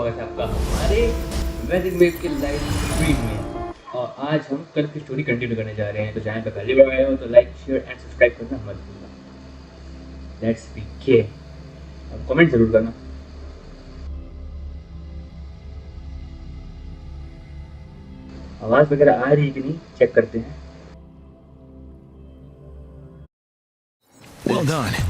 स्वागत है आपका हमारे वैदिक वेब के लाइव स्ट्रीम में। और आज हम कल की स्टोरी कंटिन्यू करने जा रहे हैं। तो चैनल पर पहली बार आए हो तो लाइक शेयर एंड सब्सक्राइब करना मत भूलना। Let's begin. अब कमेंट जरूर करना। आवाज वगैरह आ रही है कि नहीं चेक करते हैं। Well done.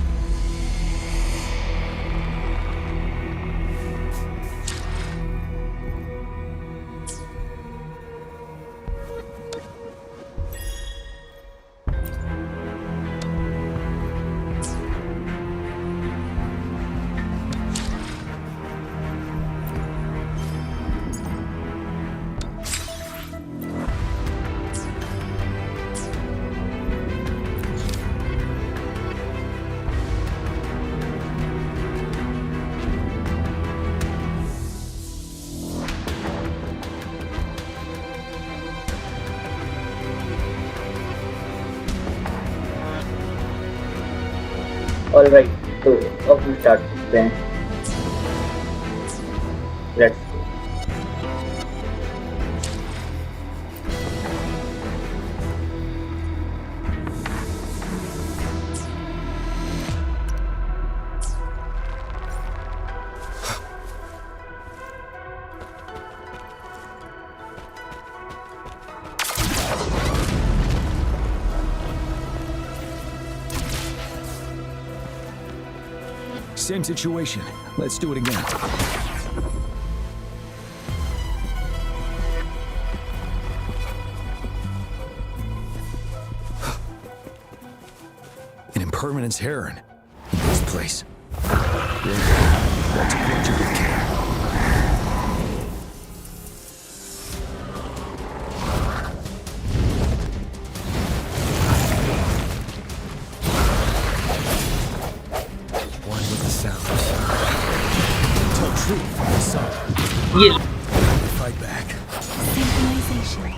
ऑलराइट, तो अब हम स्टार्ट करते हैं। Let's go. Same situation. Let's do it again. An impermanence heron in this place. Let's approach it with care. Fight back. Synchronization.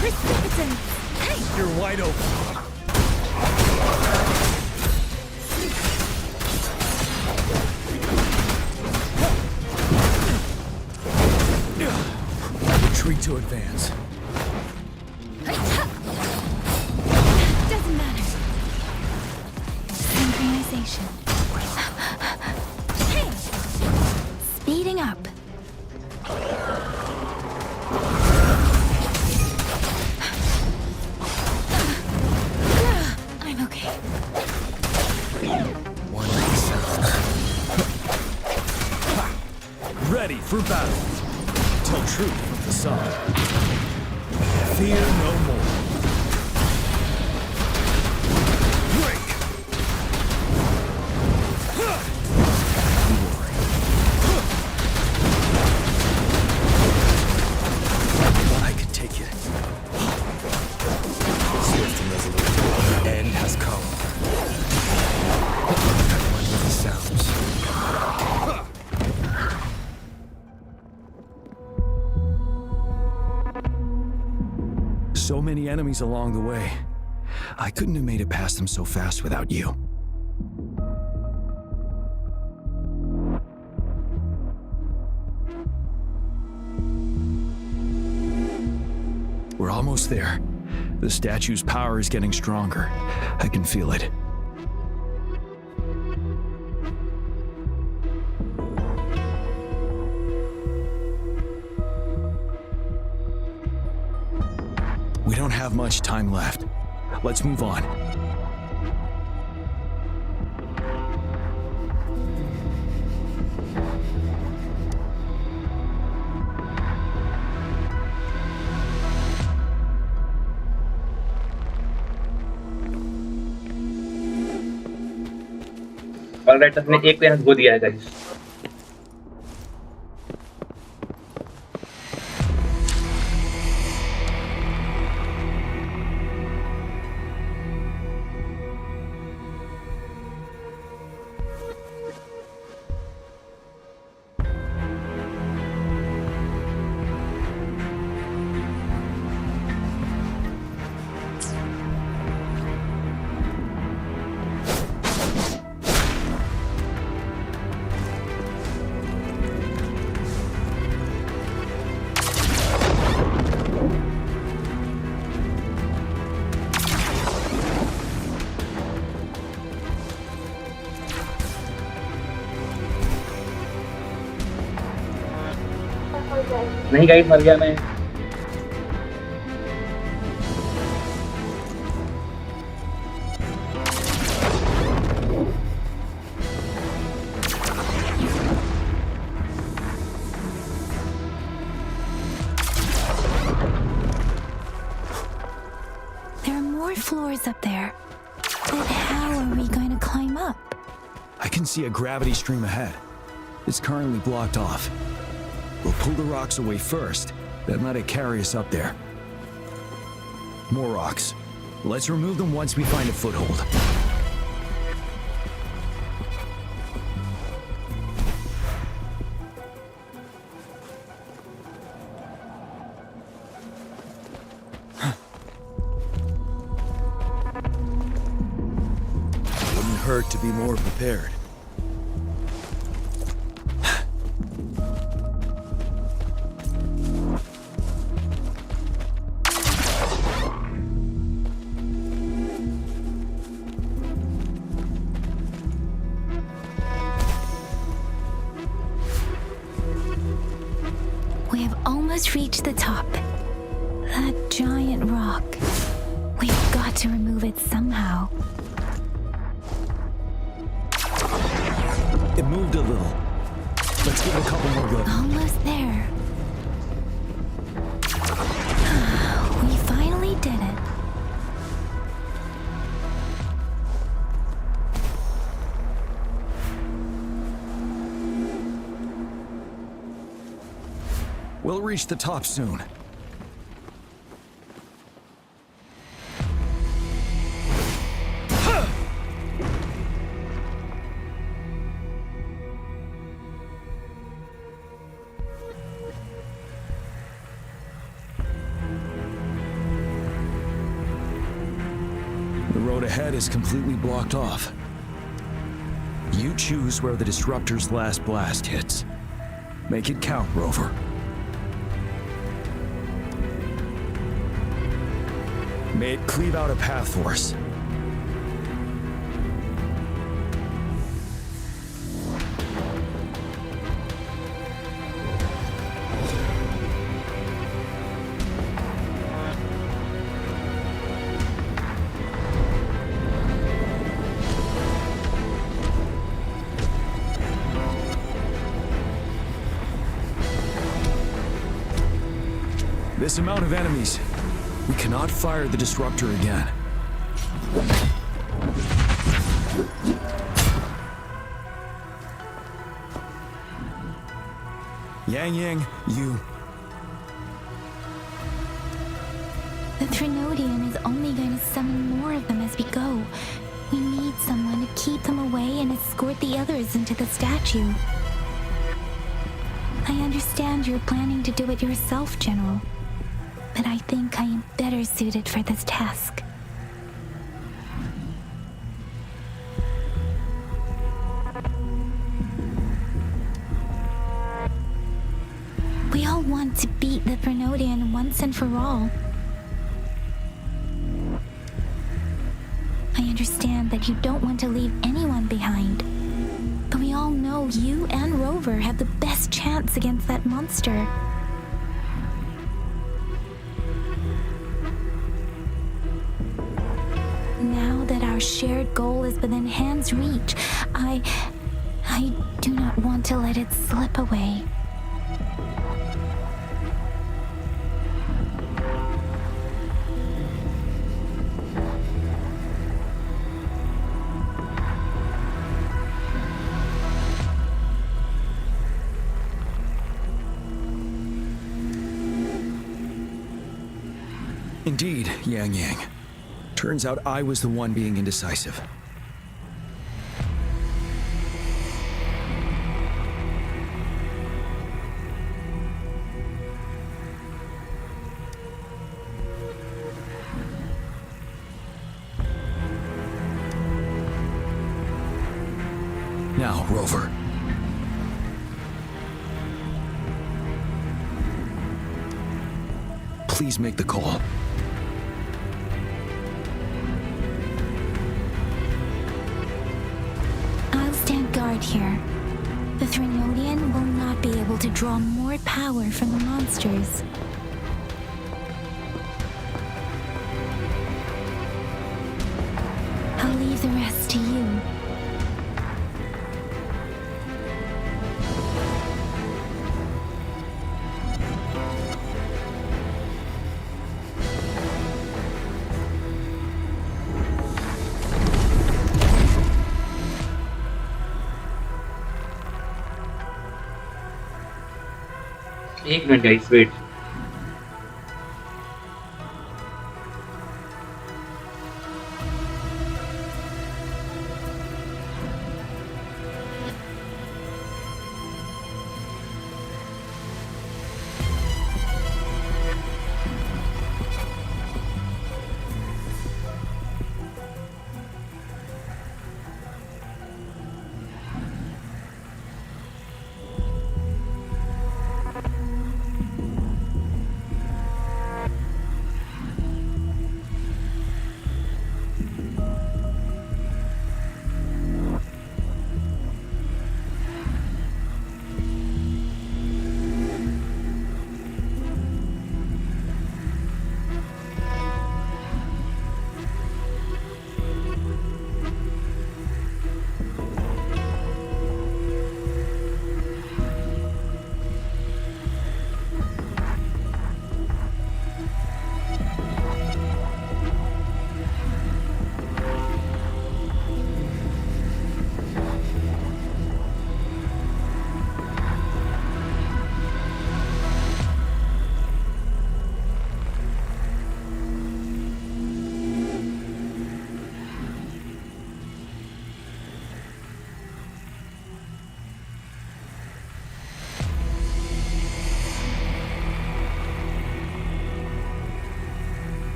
Precipitance. Hey! You're wide open. Retreat to advance. Doesn't matter. Synchronization. Hey! Speeding up. I'm okay. One last sound. Ready for battle. Tell truth from the sun. Fear no more. Break. I can take it. Swift and resolute. The end has come. One with the sounds. So many enemies along the way. I couldn't have made it past them so fast without you. We're almost there. The statue's power is getting stronger. I can feel it. We don't have much time left. Let's move on. Alright, अपने एक पे हाथ धो दिया है guys. नहीं guys, मर गया मैं। There are more floors up there. But how are we going to climb up? I can see a gravity stream ahead. It's currently blocked off. We'll pull the rocks away first, then let it carry us up there. More rocks. Let's remove them once we find a foothold. Wouldn't hurt to be more prepared. We have almost reached the top. That giant rock. We've got to remove it somehow. It moved a little. Let's give it a couple more goes. Almost there. We finally did it. We'll reach the top soon. The road ahead is completely blocked off. You choose where the disruptor's last blast hits. Make it count, Rover. May it cleave out a path for us. This amount of enemies. We cannot fire the disruptor again. Yang, you... The Trinodian is only going to summon more of them as we go. We need someone to keep them away and escort the others into the statue. I understand you're planning to do it yourself, General. But I think I am better suited for this task. We all want to beat the Trinodian once and for all. I understand that you don't want to leave anyone behind. But we all know you and Rover have the best chance against that monster. Now that our shared goal is within hand's reach, I do not want to let it slip away. Indeed, Yang. Turns out I was the one being indecisive. Now, Rover. Please make the call. I'll stand guard here. The Trinodian will not be able to draw more power from the monsters. I'll leave the rest to you. एक minute guys wait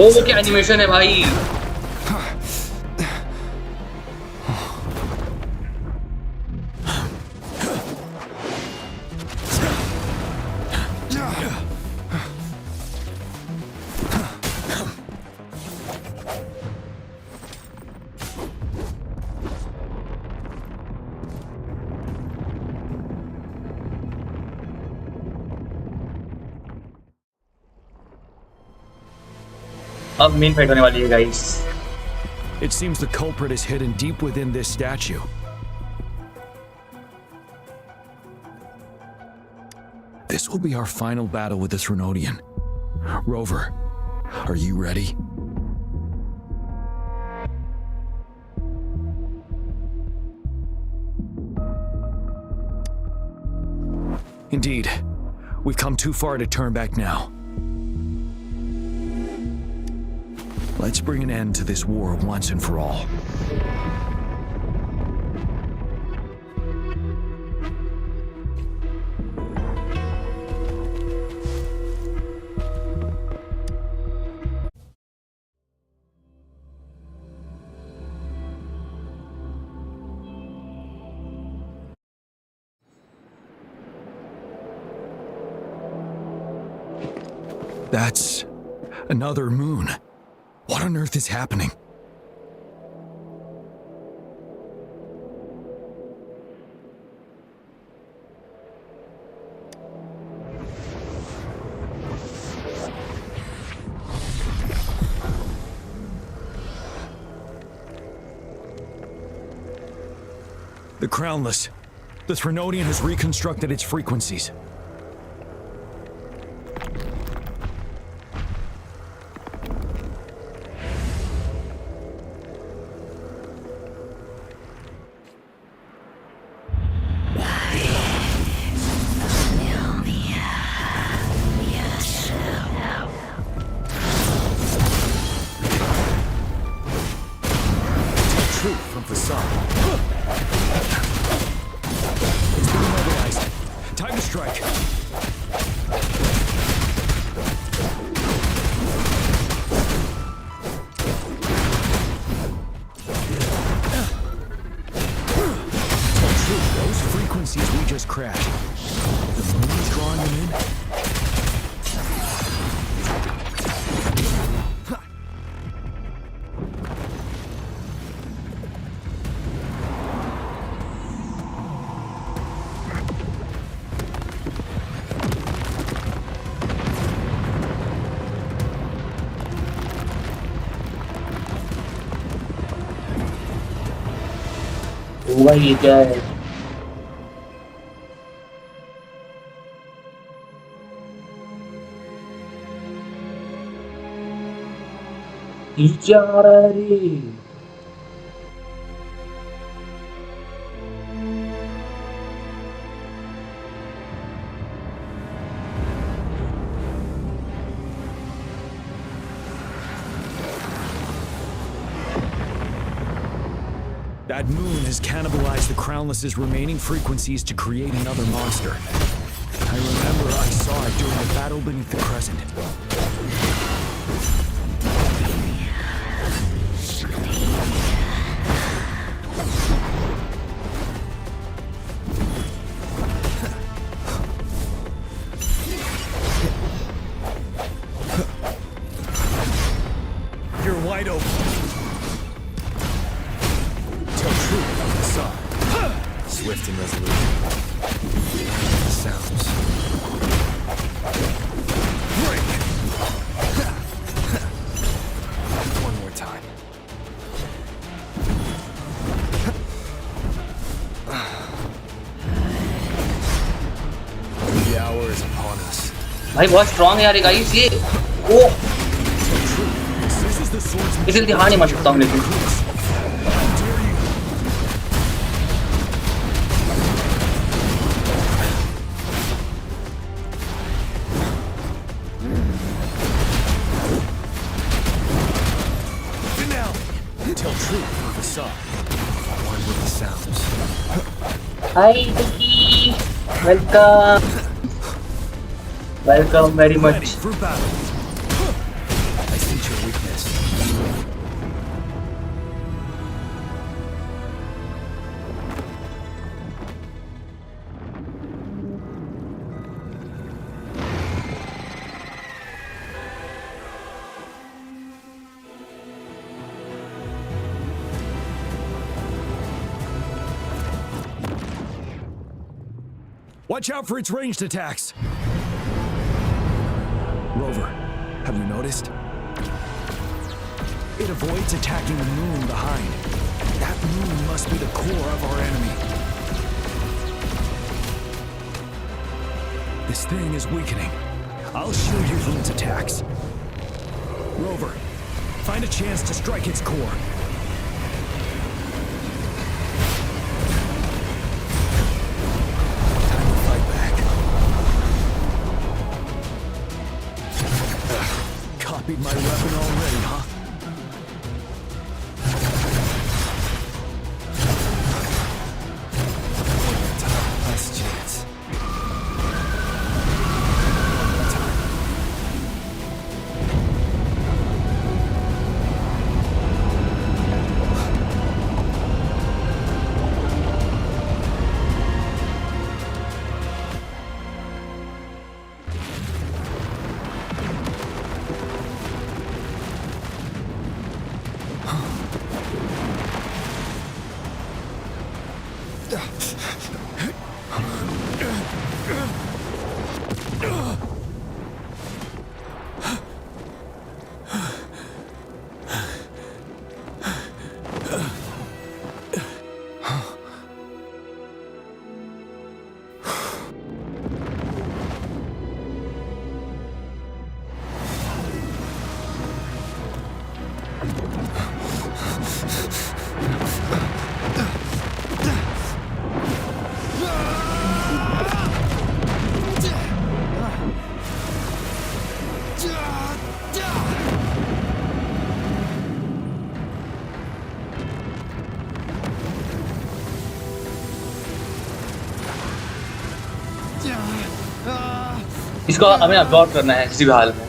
ओ क्या animation है भाई अब main fight होने वाली है guys It seems the culprit is hidden deep within this statue. This will be our final battle with this Renodian. Rover, are you ready? Indeed, we've come too far to turn back now. Let's bring an end to this war once and for all. That's another moon. What on earth is happening? The Crownless. The Threnodian has reconstructed its frequencies. strong facade. It's been immobilized. Time to strike. Those frequencies we just crashed. The moon is drawing them in. होगा ये क्या है? नीचे आ रहा है रे। That moon has cannibalized the Crownless's remaining frequencies to create another monster. I remember I saw it during the battle beneath the crescent. You're wide open. Swift and resolute. Sounds. Break! One more time. The hour is upon us. भाई बहुत strong है यार guys ये। ओ इसे ध्यान नहीं मार सकता हूँ लेकिन Hi Vicky, welcome. Welcome very much. For battle. I sense your weakness. Watch out for its ranged attacks! Rover, have you noticed? It avoids attacking the moon behind. That moon must be the core of our enemy. This thing is weakening. I'll shield you from its attacks. Rover, find a chance to strike its core. Copied my weapon already, huh? Last chance. इसको हमें absorb करना है किसी भी हाल में।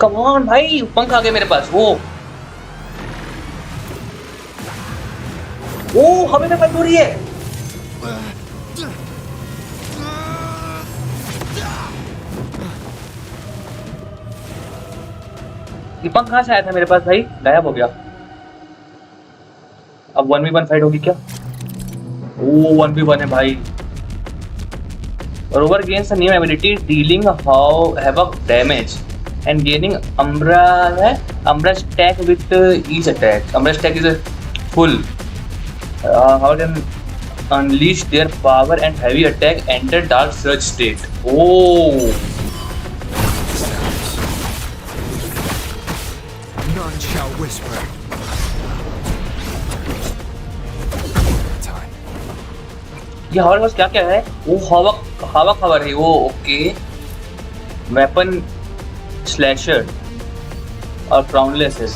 Come on भाई, पंख आ गए मेरे पास। वो हमें में फाइट हो रही है। ये पंख कहाँ से आया था मेरे पास भाई? गायब हो गया। अब 1v1 फाइट होगी क्या? ओ 1v1 है भाई। Rover gains a new ability dealing havoc damage and gaining Umbra stack with each attack. Umbra stack is full. How can unleash their power and heavy attack enter dark surge state. Oh. None shall whisper. ये हमारे पास क्या क्या है? वो हवा खबर है वो। ओके, वेपन स्लैशर और क्राउनलेस है।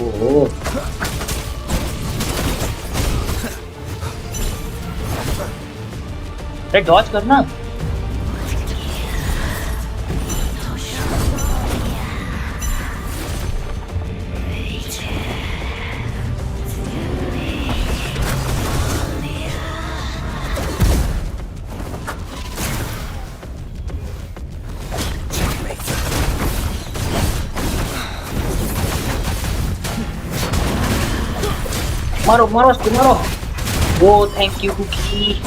ओह डॉज करना। मारो मारो उसको मारो। वो thank you Cookie.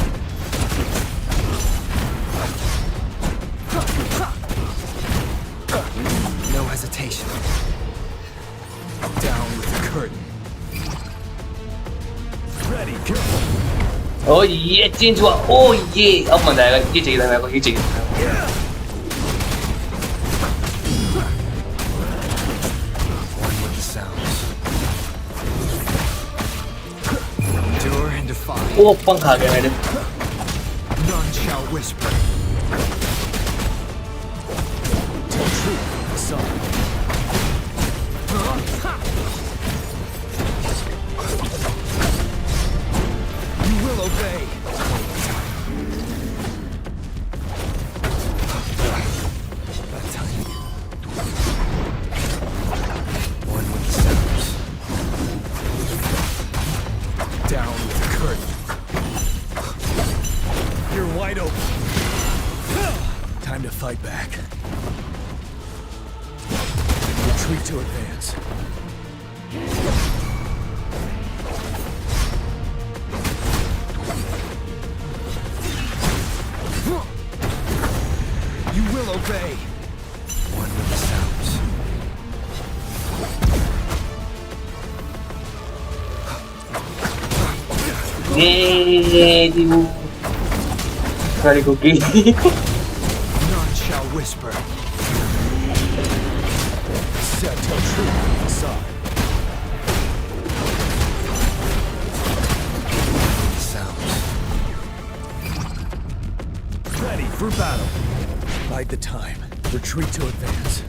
No hesitation. Down with the curtain. Ready, go. ओ ये चेंज हुआ। ओ ये अब मजा आएगा। ये चाहिए था मेरे को, ये चाहिए था। One with the sounds. Endure and defy. ओ पंख आ गया मेरे। None shall whisper. Tell truth, son. You will obey. That time. One with the sounds. Down with the curtain. You're wide open. Time to fight back. Retreat to advance. You will obey. One with the sounds. ये दीवू सारी cookie. None shall whisper. Set till truth aside. Sounds. Ready for battle. Bide the time. Retreat to advance.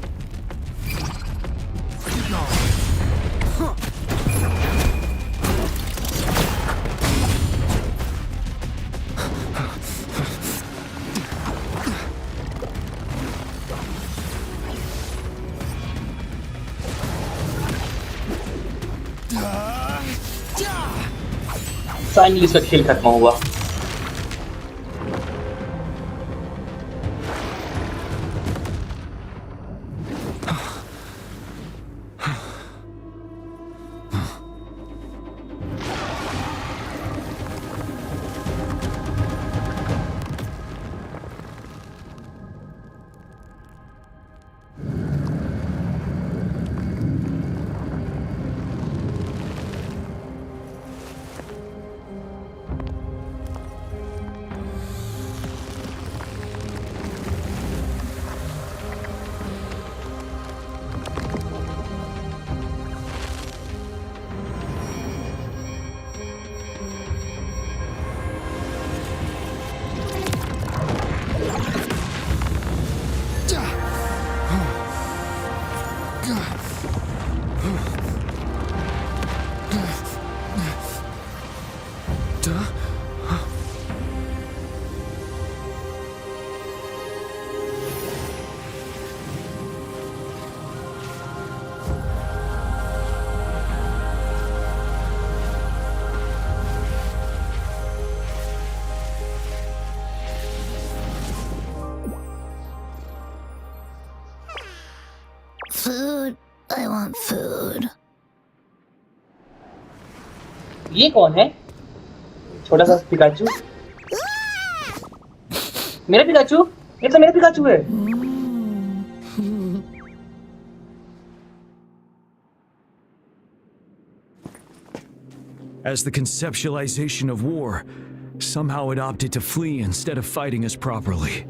Finally इसका खेल खत्म हुआ। Food. I want food. ये कौन है? छोटा सा पिकाचू? मेरा पिकाचू? ये तो मेरा पिकाचू है। As the conceptualization of war, somehow it opted to flee instead of fighting us properly.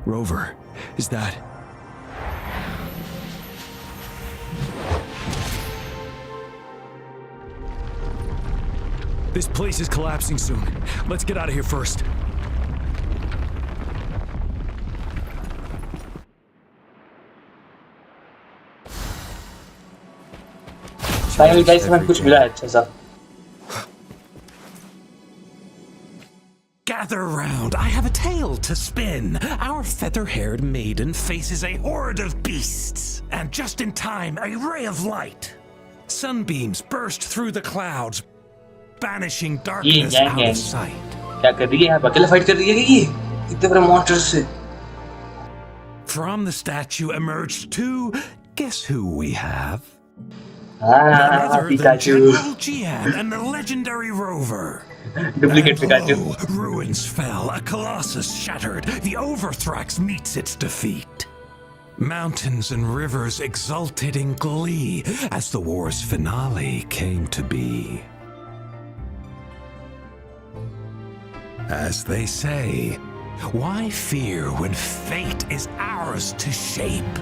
Rover, is that... This place is collapsing soon. Let's get out of here first. Finally guys हमें कुछ मिला है अच्छा सा। Gather round, I have a tale to spin. Our feather-haired maiden faces a horde of beasts. And just in time, a ray of light. Sunbeams burst through the clouds, banishing darkness out of sight. क्या कर रही है यहाँ? अकेले fight कर रही है ये? इतने बड़े monsters से? From the statue emerged two. Guess who we have? हाँ, None other than Pikachu. General Jiyan and the legendary Rover. Duplicate Pikachu. Below, ruins fell, a colossus shattered. The Overthrax meets its defeat. Mountains and rivers exulted in glee as the war's finale came to be. As they say, why fear when fate is ours to shape?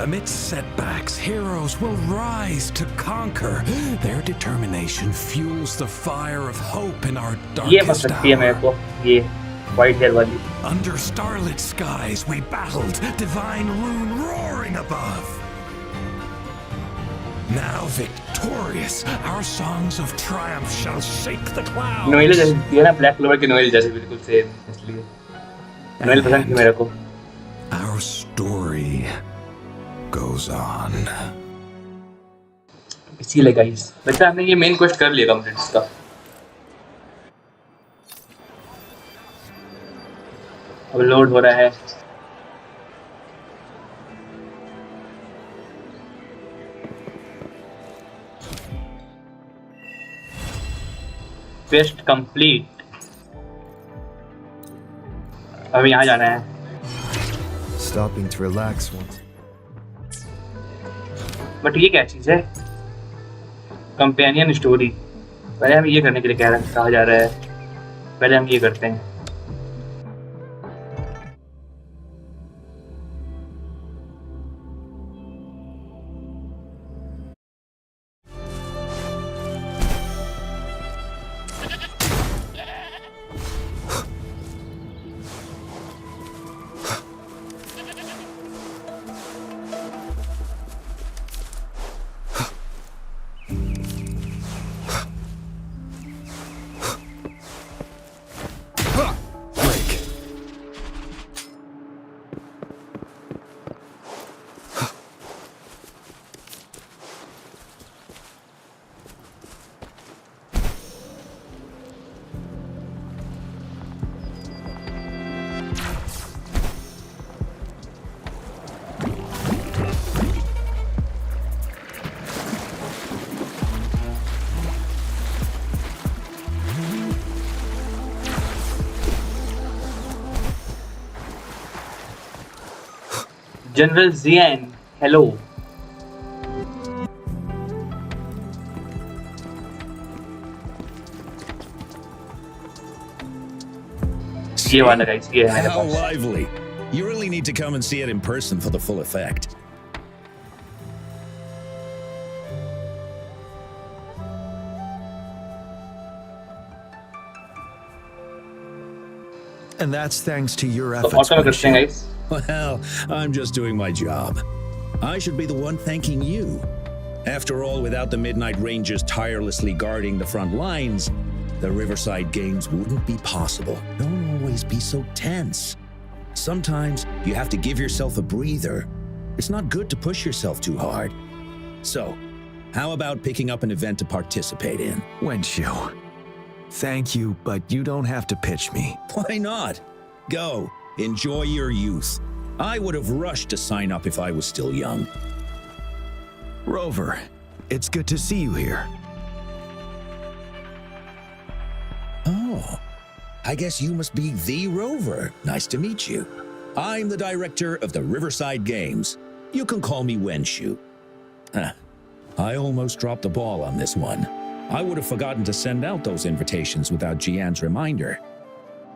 Amidst setbacks, heroes will rise to conquer. Their determination fuels the fire of hope in our ये मत darkest सकती है मेरे hour. को ये white hair वाली। Under starlit skies we battled, divine rune roaring above. Now victorious, our songs of triumph shall shake the clouds. Noel जैसी दिखती है ना, ब्लैक क्लोवर की नोएल जैसी बिल्कुल सेम, इसलिए नोएल पसंद थी मेरे को। Our story goes on. इसीलिए गाइस, बच्चा हमने ये मेन क्वेस्ट कर लिया कंप्लीट इसका। अब लोड हो रहा है। Quest complete. अब यहाँ जाना है। Stopping to relax once. But ये क्या चीज है? Companion story. पहले हम ये करने के लिए कहा जा रहा है। पहले हम ये करते हैं। General Jiyan, hello. ये वाला guys, ये है मेरे How pass. lively. You really need to come and see it in person for the full effect. And that's thanks to your तो efforts, ऑटो में करते हैं Windshield. guys। Well, I'm just doing my job. I should be the one thanking you. After all, without the Midnight Rangers tirelessly guarding the front lines, the Riverside Games wouldn't be possible. Don't always be so tense. Sometimes you have to give yourself a breather. It's not good to push yourself too hard. So, how about picking up an event to participate in? Wenshu, thank you, but you don't have to pitch me. Why not? Go, enjoy your youth. I would have rushed to sign up if I was still young. Rover, it's good to see you here. Oh, I guess you must be the Rover. Nice to meet you. I'm the director of the Riverside Games. You can call me Wenshu. I almost dropped the ball on this one. I would have forgotten to send out those invitations without Jiyan's reminder.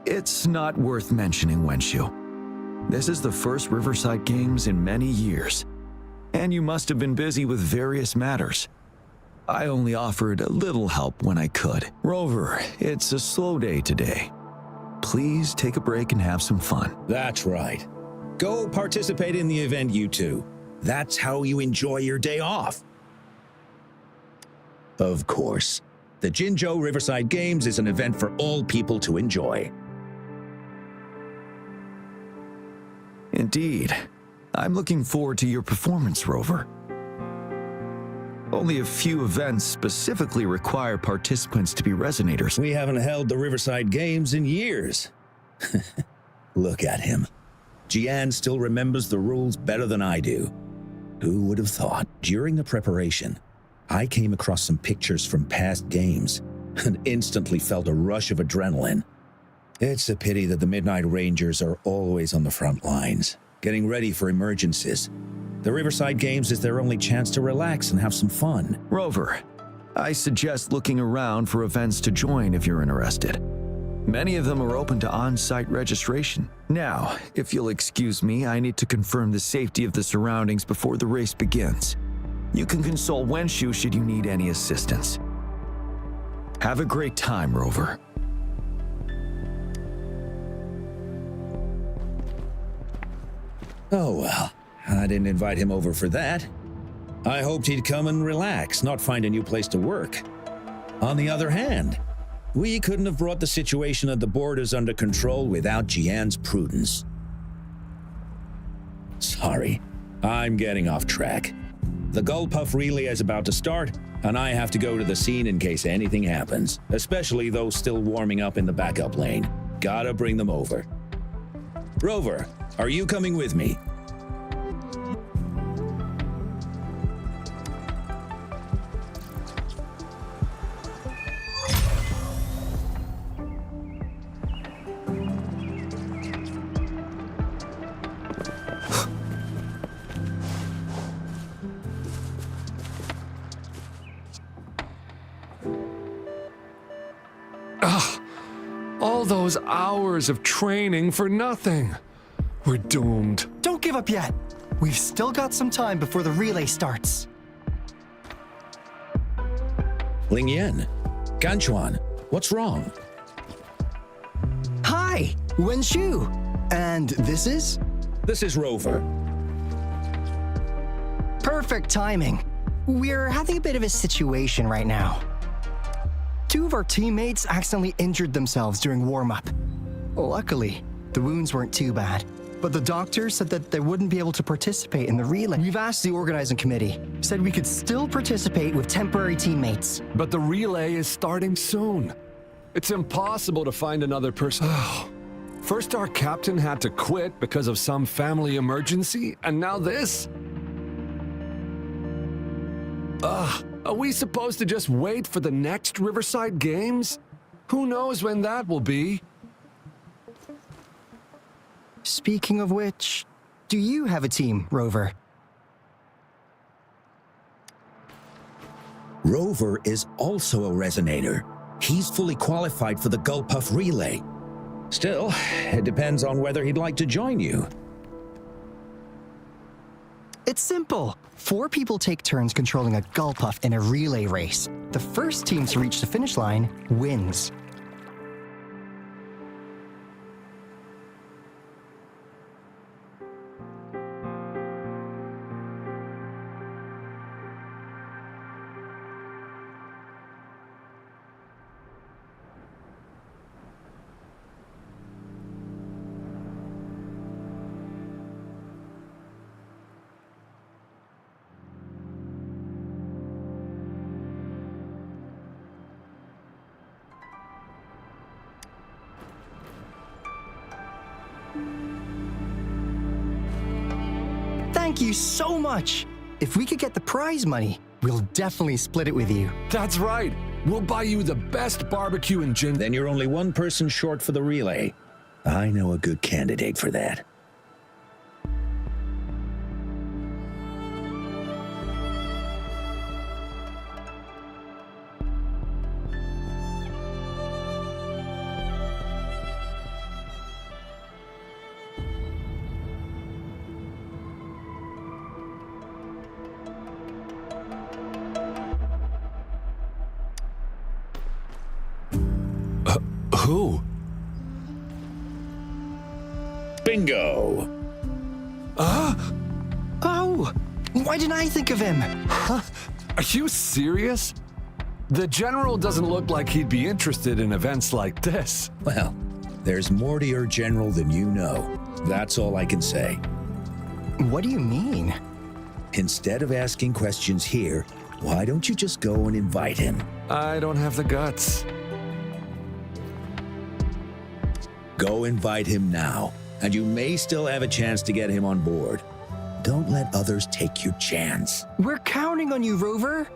It's not worth mentioning, Wenshu. This is the first Riverside Games in many years, and you must have been busy with various matters. I only offered a little help when I could. Rover, it's a slow day today. Please take a break and have some fun. That's right. Go participate in the event, you two. That's how you enjoy your day off. Of course, the Jinzhou Riverside Games is an event for all people to enjoy. Indeed. I'm looking forward to your performance, Rover. Only a few events specifically require participants to be resonators. We haven't held the Riverside Games in years. Look at him. Jiyan still remembers the rules better than I do. Who would have thought? During the preparation, I came across some pictures from past games and instantly felt a rush of adrenaline. It's a pity that the Midnight Rangers are always on the front lines, getting ready for emergencies. The Riverside Games is their only chance to relax and have some fun. Rover, I suggest looking around for events to join if you're interested. Many of them are open to on-site registration. Now, if you'll excuse me, I need to confirm the safety of the surroundings before the race begins. You can consult Wenshu should you need any assistance. Have a great time, Rover. Oh well, I didn't invite him over for that. I hoped he'd come and relax, not find a new place to work. On the other hand, we couldn't have brought the situation at the borders under control without Jiyan's prudence. Sorry, I'm getting off track. The Gullpuff relay is about to start, and I have to go to the scene in case anything happens, especially those still warming up in the backup lane. Gotta bring them over. Rover, are you coming with me? All those hours of training for nothing. We're doomed. Don't give up yet. We've still got some time before the relay starts. Ling Yan, Ganchuan, what's wrong? Hi, Wenshu. And this is? This is Rover. Perfect timing. We're having a bit of a situation right now. Two of our teammates accidentally injured themselves during warm-up. Luckily, the wounds weren't too bad, but the doctor said that they wouldn't be able to participate in the relay. We've asked the organizing committee, said we could still participate with temporary teammates. But the relay is starting soon. It's impossible to find another person. First our captain had to quit because of some family emergency, and now this? Are we supposed to just wait for the next Riverside Games? Who knows when that will be? Speaking of which, do you have a team, Rover? Rover is also a resonator. He's fully qualified for the Gullpuff relay. Still, it depends on whether he'd like to join you. It's simple. 4 people take turns controlling a Gullpuff in a relay race. The first team to reach the finish line wins. Thank you so much. If we could get the prize money, we'll definitely split it with you. That's right. We'll buy you the best barbecue in Jin. Then you're only one person short for the relay. I know a good candidate for that. Who? Bingo! Oh, why didn't I think of him? Are you serious? The general doesn't look like he'd be interested in events like this. Well, there's more to your general than you know. That's all I can say. What do you mean? Instead of asking questions here, why don't you just go and invite him? I don't have the guts. Go invite him now, and you may still have a chance to get him on board. Don't let others take your chance. We're counting on you, Rover.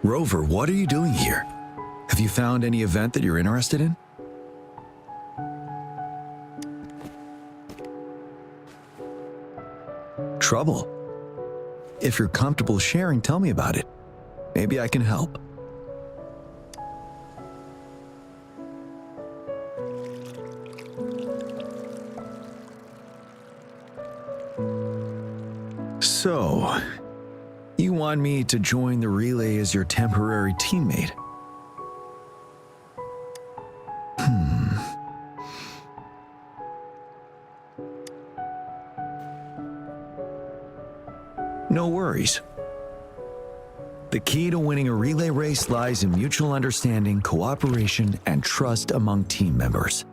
Rover, what are you doing here? Have you found any event that you're interested in? Trouble? If you're comfortable sharing, tell me about it. Maybe I can help. So, you want me to join the relay as your temporary teammate? No worries. The key to winning a relay race lies in mutual understanding, cooperation, and trust among team members.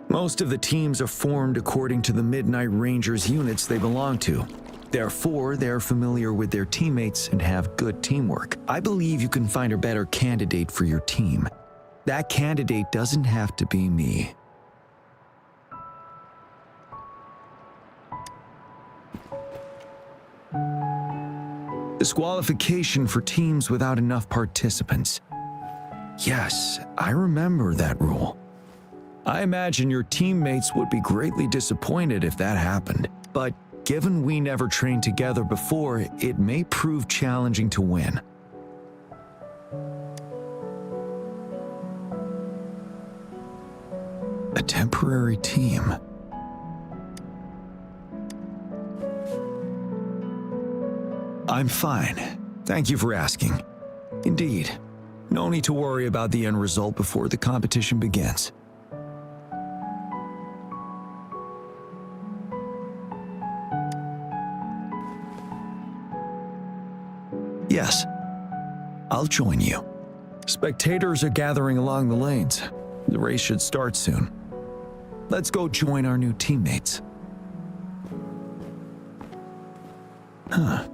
Most of the teams are formed according to the Midnight Rangers units they belong to. Therefore, they're familiar with their teammates and have good teamwork. I believe you can find a better candidate for your team. That candidate doesn't have to be me. Disqualification for teams without enough participants. Yes, I remember that rule. I imagine your teammates would be greatly disappointed if that happened. But given we never trained together before, it may prove challenging to win. A temporary team. I'm fine. Thank you for asking. Indeed, no need to worry about the end result before the competition begins. Yes, I'll join you. Spectators are gathering along the lanes. The race should start soon. Let's go join our new teammates. Huh.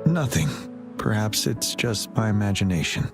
Nothing. Perhaps it's just my imagination.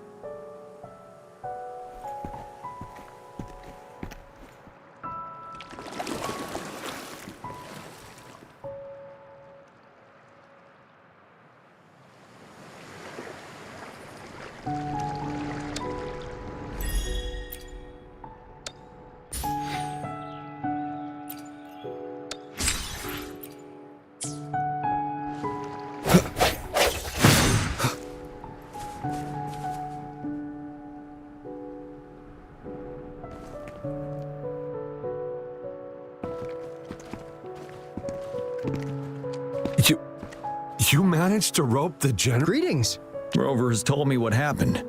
You managed to rope the general? Greetings. Rover has told me what happened.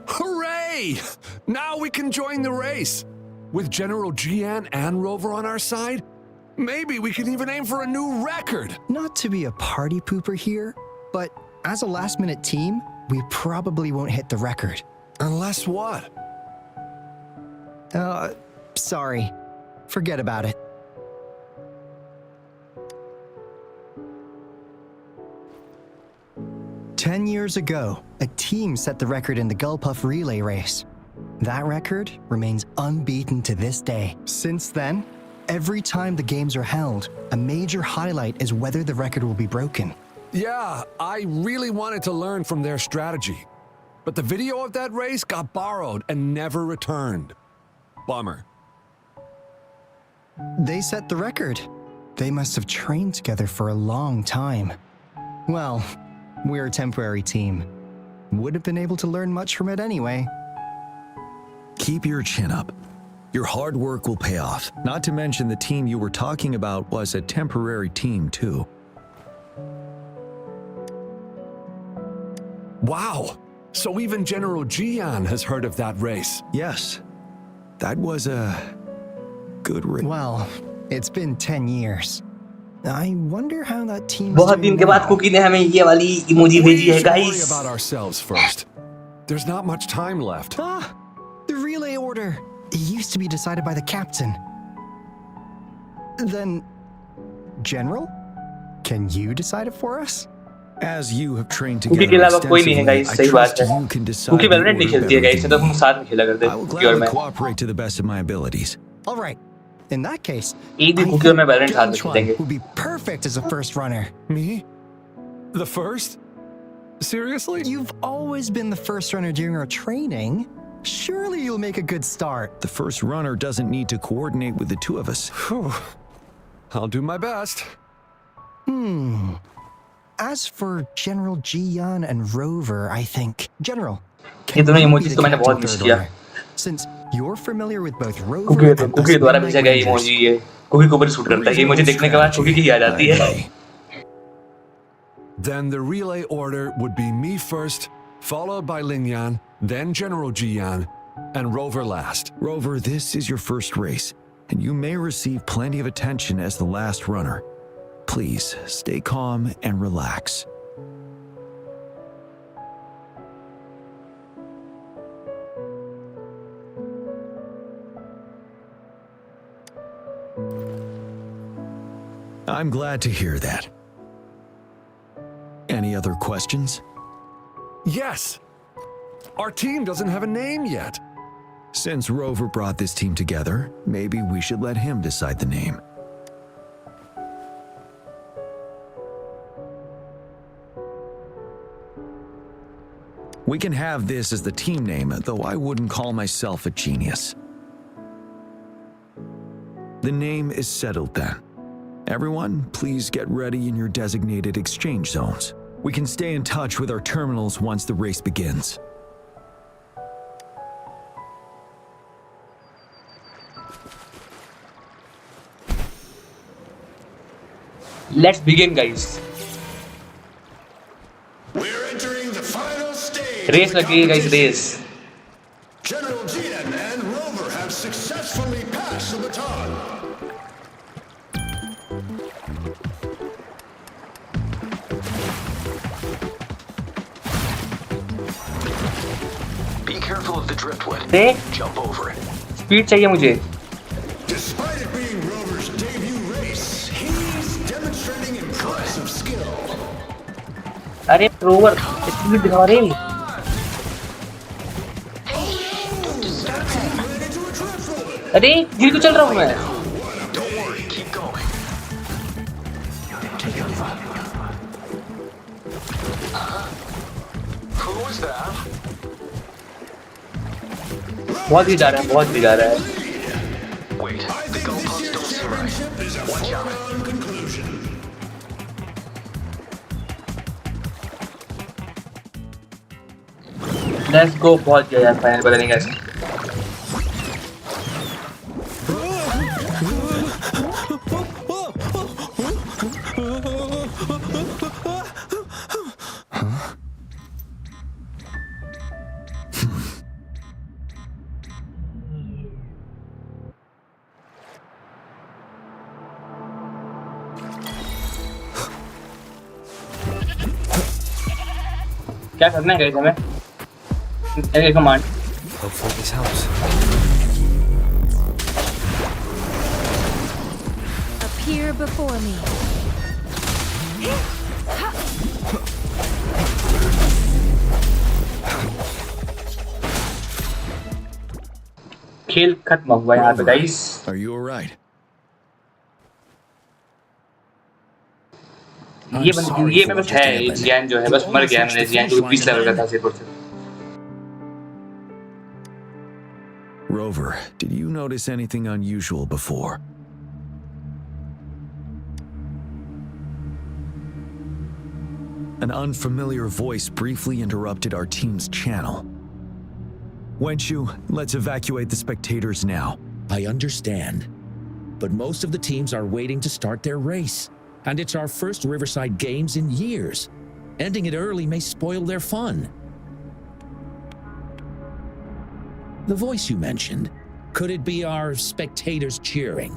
Hooray! Now we can join the race. With General Jiyan and Rover on our side, maybe we can even aim for a new record. Not to be a party pooper here, but as a last-minute team, we probably won't hit the record. Unless what? Sorry. Forget about it. "10 years ago, a team set the record in the Gulpuff relay race. That record remains unbeaten to this day. Since then, every time the games are held, a major highlight is whether the record will be broken. Yeah, I really wanted to learn from their strategy. But the video of that race got borrowed and never returned. Bummer. They set the record. They must have trained together for a long time. Well, we're a temporary team. Would have been able to learn much from it anyway. Keep your chin up. Your hard work will pay off. Not to mention the team you were talking about was a temporary team, too. Wow! So even General Jiyan has heard of that race. Yes, that was a good race. Well, it's been 10 years. I wonder how that team. बहुत दिन के बाद cookie ने हमें ये वाली emoji भेजी है We should worry guys. about ourselves first. There's not much time left. The relay order. It used to be decided by the captain. Then, General, can you decide it for us? As you have trained Cookie together के अलावा कोई नहीं है extensively, guys. I सही बात trust है. you can decide Cookie the Valorant नहीं order खेलती है better गाइस. than तो हम me. साथ में खेला करते I will कुकी और gladly मैं. cooperate to the best of my abilities. All right. In that case, एक दिन I कुकी और मैं think वैलोरेंट साथ में John खेलेंगे. would be perfect as a first runner. Me? The first? Seriously? You've always been the first runner during our training. Surely you'll make a good start. The first runner doesn't need to coordinate with the two of us. Phew. I'll do my best. As for General Jiyan and Rover, I think. General, ये दोनों you be emojis the तो मैंने captain बहुत miss third किया. order? Since you're familiar with both Rover Cookie and Cookie us द्वारा Midnight भेजा गया Rangers. Emoji ये कुकी को ऊपर शूट करता है. ये मुझे देखने के बाद कुकी की याद आती है. Then the relay order would be me first, followed by Lingyan, then General Jiyan, and Rover last. Rover, this is your first race, and you may receive plenty of attention as the last runner. Please, stay calm and relax. I'm glad to hear that. Any other questions? Yes! Our team doesn't have a name yet. Since Rover brought this team together, maybe we should let him decide the name. We can have this as the team name, though I wouldn't call myself a genius. The name is settled then. Everyone, please get ready in your designated exchange zones. We can stay in touch with our terminals once the race begins. Let's begin guys. We're entering the final stage. Race लगी है guys race. General Jiyan and Rover have successfully passed the baton. Be careful of the driftwood. देख Jump over it. Speed चाहिए मुझे. Despite it being Rover's debut race, he's demonstrating impressive skill. अरे rover speed दिखा रहे. अरे धीरे तो चल रहा हूँ मैं. Don't worry, keep going. Who was that? बहुत ही जा रहा है बहुत ही जा रहा है. Wait, the goalposts don't seem right. Watch out. On conclusion. Let's go. बहुत गया यार फाइनल पता नहीं कैसे. क्या करना है गाइस हमें? एक command Hopefully this helps. Appear before me. खेल खत्म हुआ यहाँ पे गाइस। Are you alright? ये में बस है जियान जो है बस मर गया। मैंने जियान को 20 लेवल का था सिर्फ और सिर्फ। Rover, did you notice anything unusual before? An unfamiliar voice briefly interrupted our team's channel. Wenchu, let's evacuate the spectators now. I understand. But most of the teams are waiting to start their race. And it's our first Riverside Games in years. Ending it early may spoil their fun. The voice you mentioned, could it be our spectators cheering?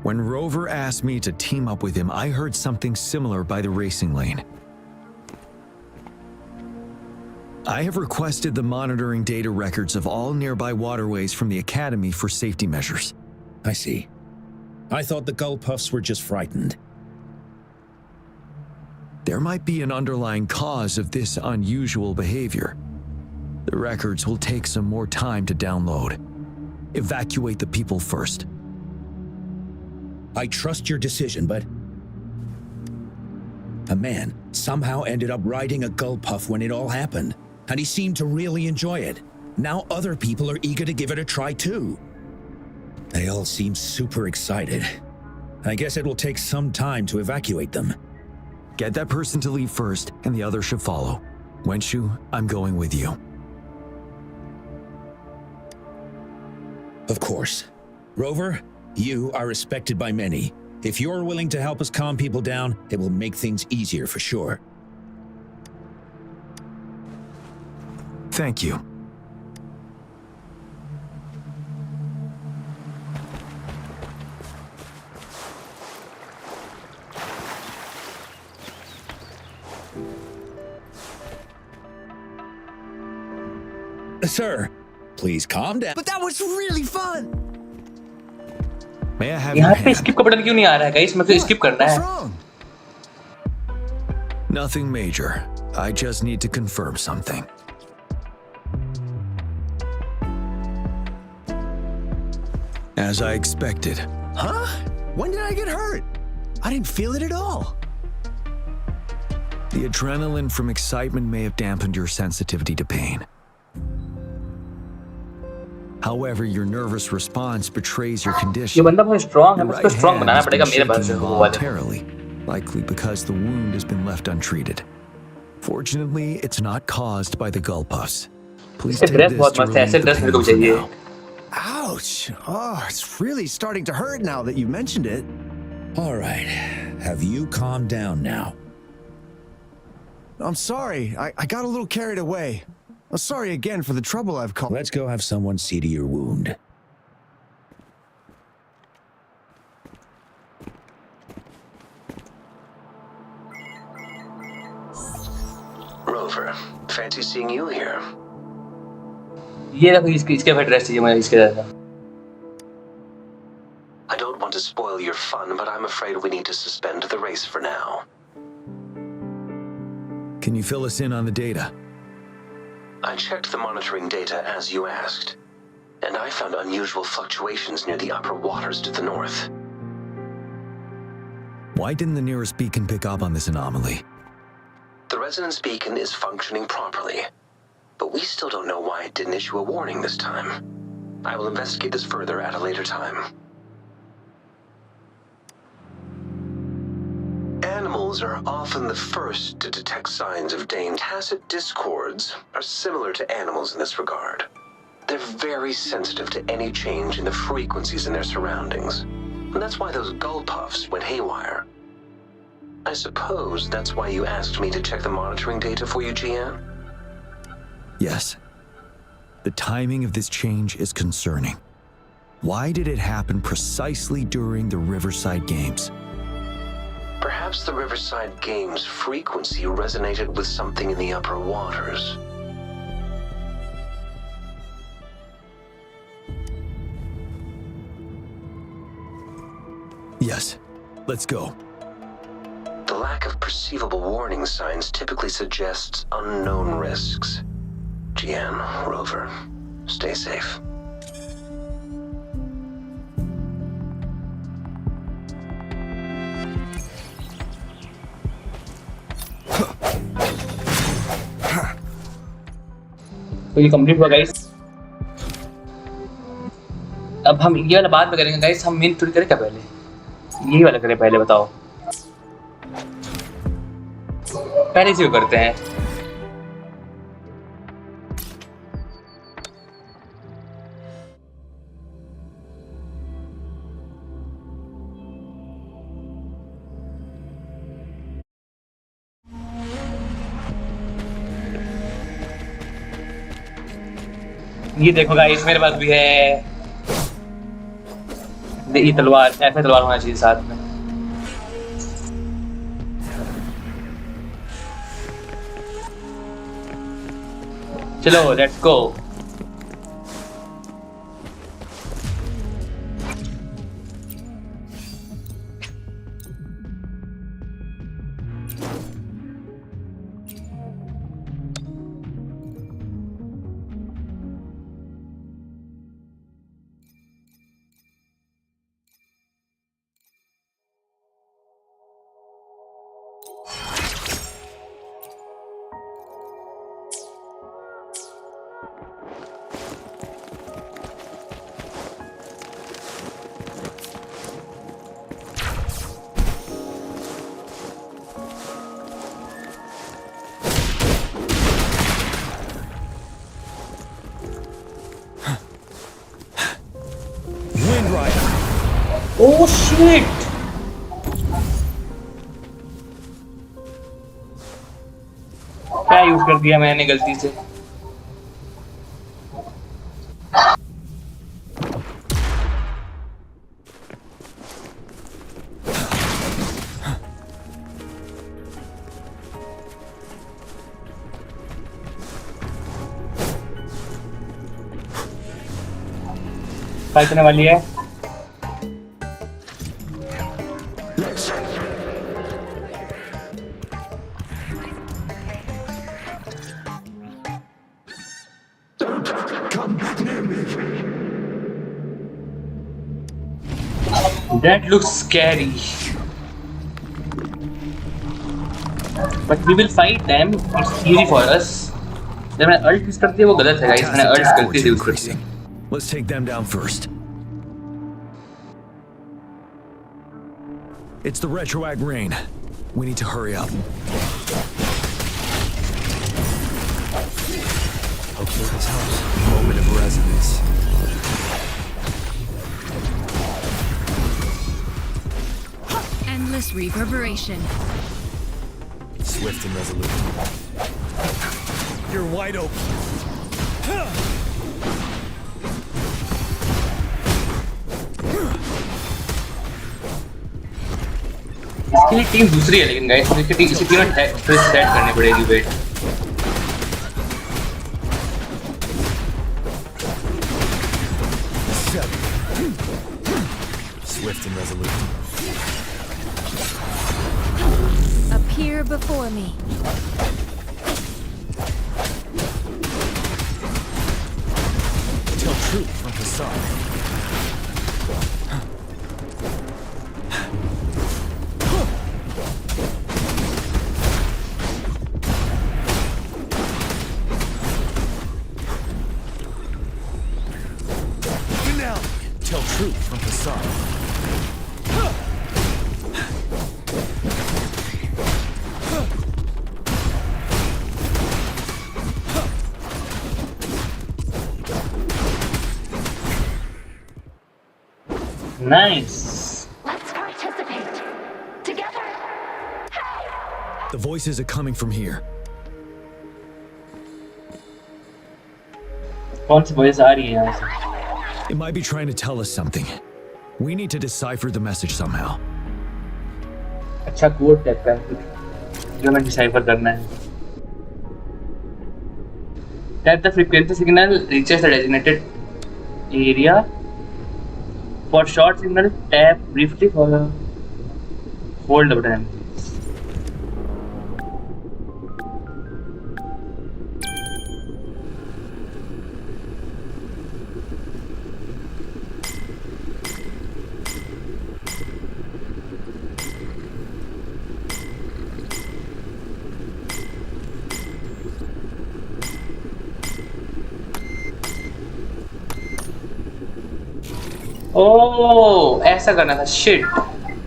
When Rover asked me to team up with him, I heard something similar by the racing lane. I have requested the monitoring data records of all nearby waterways from the Academy for safety measures. I see. I thought the gull puffs were just frightened. There might be an underlying cause of this unusual behavior. The records will take some more time to download. Evacuate the people first. I trust your decision, but a man somehow ended up riding a gull puff when it all happened, and he seemed to really enjoy it. Now other people are eager to give it a try too. They all seem super excited. I guess it will take some time to evacuate them. Get that person to leave first, and the others should follow. Wenchu, I'm going with you. Of course. Rover, you are respected by many. If you're willing to help us calm people down, it will make things easier for sure. Thank you. Sir, please calm down. But that was really fun! May I have your यहाँ पे hand? Skip का button क्यों नहीं आ रहा है guys? मतलब skip करना What's है। wrong? Nothing major. I just need to confirm something. As I expected. Huh? When did I get hurt? I didn't feel it at all. The adrenaline from excitement may have dampened your sensitivity to pain. However, your nervous response betrays your ये condition. बंदा बहुत strong है, Your उसको right strong hand banana has पड़ेगा been मेरे पास shaking से वो वाले। involuntarily, likely because the wound has been left untreated. Fortunately, it's not caused by the gull puffs. Please इससे take ड्रेस this बहुत to मस्त है, ऐसे relieve the ड्रेस मेरे को pain for चाहिए। now. Ouch! Oh, it's really starting to hurt now that you mentioned it. All right. Have you calmed down now? I'm sorry. I got a little carried away. I'm sorry again for the trouble I've caused. Let's go have someone see to your wound. Rover, fancy seeing you here. ये देखो इसके फिर dress चाहिए मुझे इसके ज़्यादा। I don't want to spoil your fun, but I'm afraid we need to suspend the race for now. Can you fill us in on the data? I checked the monitoring data as you asked, and I found unusual fluctuations near the upper waters to the north. Why didn't the nearest beacon pick up on this anomaly? The resonance beacon is functioning properly, but we still don't know why it didn't issue a warning this time. I will investigate this further at a later time. Animals are often the first to detect signs of danger. Tacit discords are similar to animals in this regard. They're very sensitive to any change in the frequencies in their surroundings. And that's why those gull puffs went haywire. I suppose that's why you asked me to check the monitoring data for you, Jiyan? Yes. The timing of this change is concerning. Why did it happen precisely during the Riverside Games? Perhaps Perhaps the Riverside Games frequency resonated with something in the upper waters. Yes, let's go. The lack of perceivable warning signs typically suggests unknown risks. Jiyan, Rover, stay safe. तो ये complete हुआ guys. अब हम ये वाला बाद में करेंगे गाइस। हम मेन थोड़ी करें क्या पहले? यही वाला करें पहले, बताओ। पहले इसी को करते हैं। ये देखो गाइस, मेरे पास भी है ये तलवार। ऐसा तलवार होना चाहिए साथ में। चलो लेट्स गो। Oh shit! क्या यूज कर दिया मैंने गलती से? क्या करने वाली है? That looks scary, but we will fight them. It's easy for us. जब मैं अल्ट यूज करती है वो गलत है गाइस। मैंने अल्ट गलती से यूज कर दी। Let's take them down first. It's the retroact rain. We need to hurry up. Hopefully this helps. Moment of resonance. Endless reverberation. Swift and resolute. You're wide open. इसके लिए team दूसरी है लेकिन guys इसकी team इसी तीनों set करनी पड़ेगी। Wait, Swift and resolute. Appear before me. Tell truth from facade. Tell truth from facade. nice. Let's participate together. The voices are coming from here. कौन सी वॉइस आ रही है यहाँ से? It might be trying to tell us something. We need to decipher the message somehow. अच्छा code type का है कुछ जो हमें डिसाइफर करना है। Tap the frequency signal reaches the designated area. For short signal, tap briefly for hold the button. ओह ऐसा करना था शिट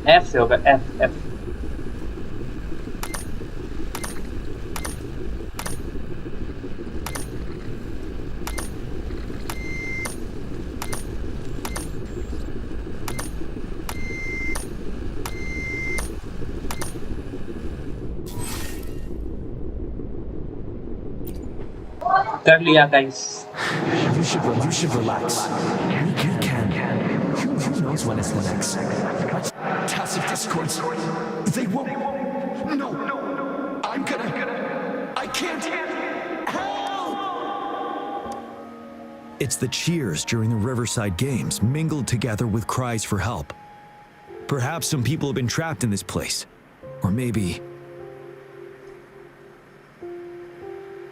एफ से होगा एफ एफ कर लिया guys You should relax. You can. Who knows when it's the next? Tacit discords. They won't. No. I'm gonna. I can't. Help! It's the cheers during the Riverside Games mingled together with cries for help. Perhaps some people have been trapped in this place. Or maybe...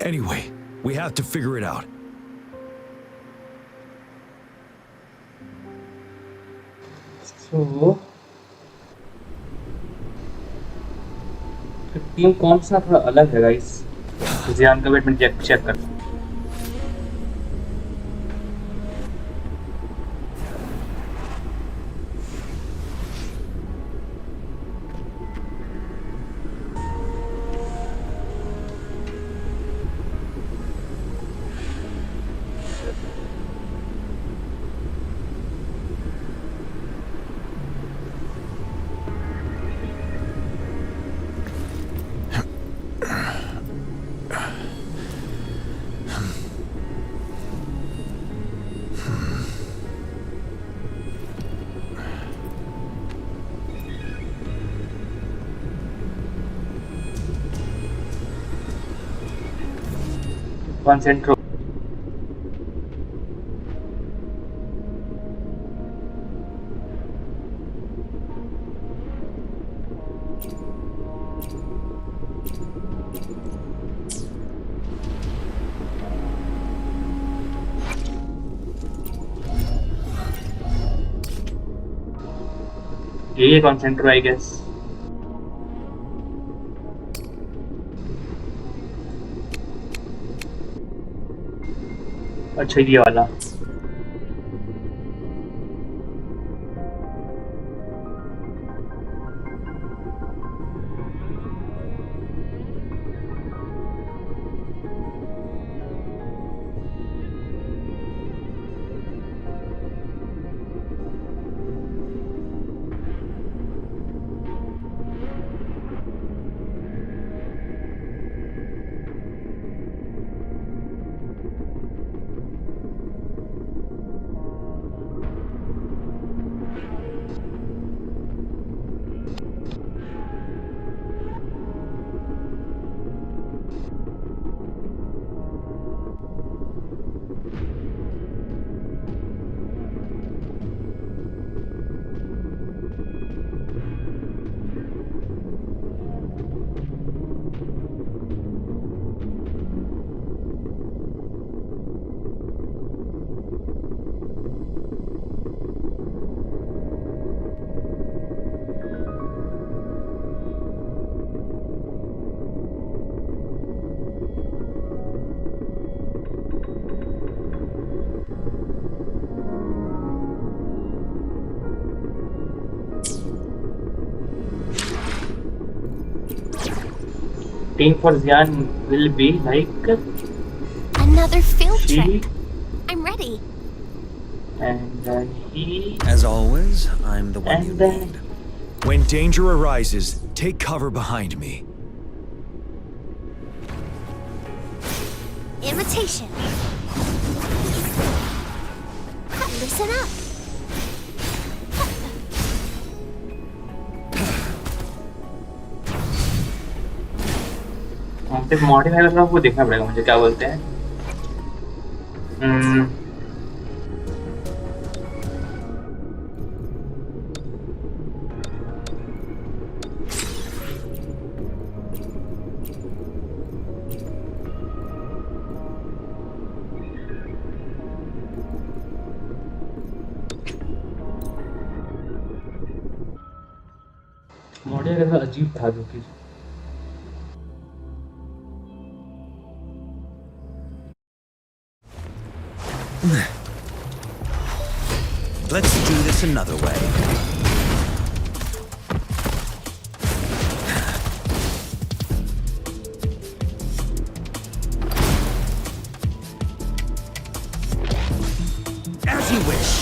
Anyway, we have to figure it out. तो team कौन सा थोड़ा अलग है guys. जियान का wait में check कर Concentro. ये Concentro I guess. अच्छा ये वाला team for Jiyan will be like another field she trip. I'm ready. And he As always, I'm the one and you then need. When danger arises, take cover behind me. Imitation. Listen up. सिर्फ modify करना वो देखना पड़ेगा मुझे क्या बोलते हैं। Modify करना अजीब था जो कि Let's do this another way. As you wish.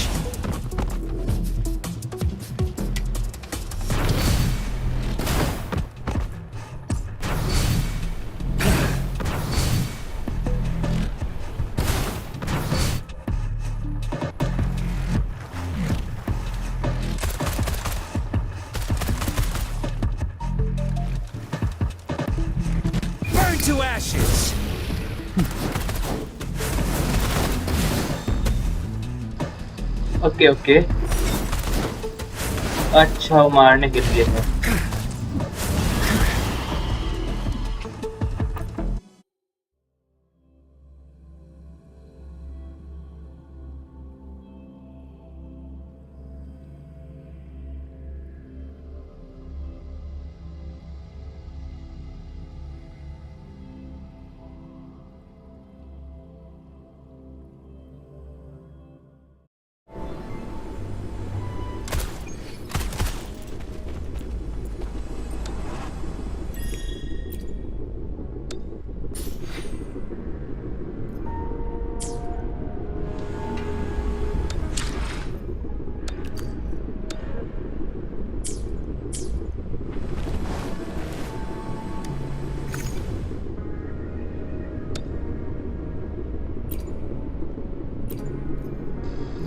To ashes. Okay okay, अच्छा वो मारने के लिए है।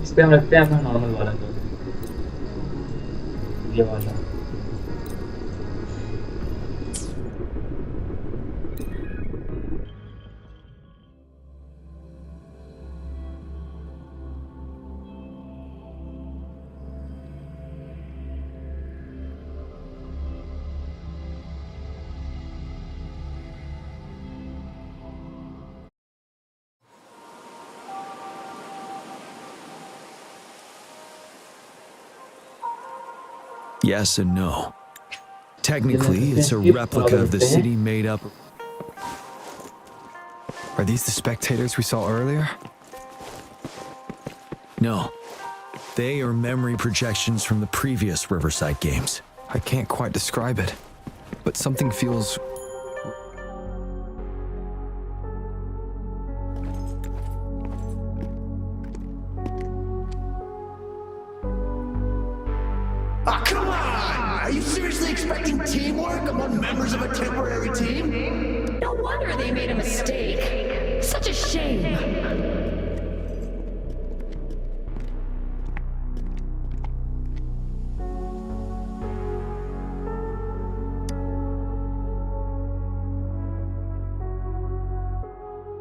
इस पे हम रखते हैं अपना नॉर्मल वाला जो ये वाला। Yes and no. Technically, it's a replica of the city made up. Are these the spectators we saw earlier? No. They are memory projections from the previous Riverside games. I can't quite describe it, but something feels... Ah, come on! Are you seriously expecting teamwork among members of a temporary team? No wonder they made a mistake. Such a shame.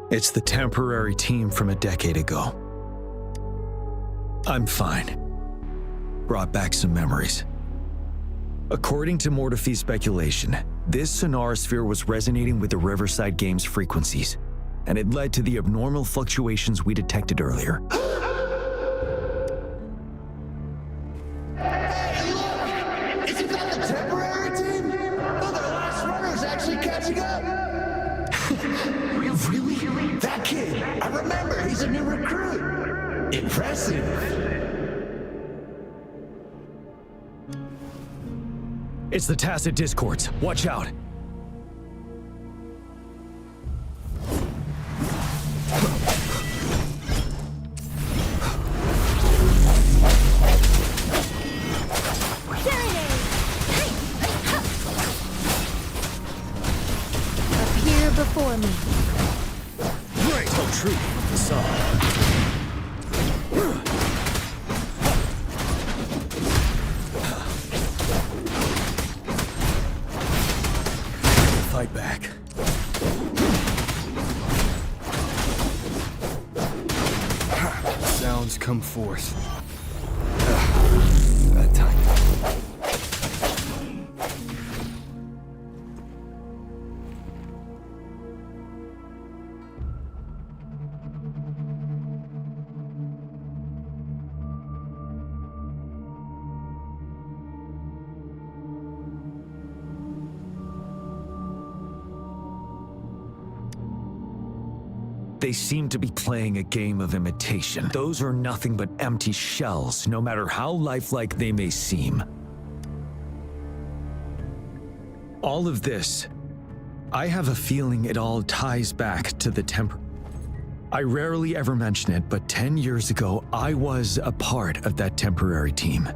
It's the temporary team from a decade ago. I'm fine. Brought back some memories. According to Mortefi's speculation, this sonar sphere was resonating with the Riverside Games frequencies, and it led to the abnormal fluctuations we detected earlier. Hey, look! Isn't that the temporary team? Oh, their last runner's actually catching up! Really? That kid! I remember, he's a new recruit! Impressive! It's the tacit discords. Watch out. Appear before me. Right, so true. The song. Fight back. Sounds come forth. Bad time. They seem to be playing a game of imitation. Those are nothing but empty shells, no matter how lifelike they may seem. All of this, I have a feeling it all ties back to the temper. I rarely ever mention it, but 10 years ago, I was a part of that temporary team.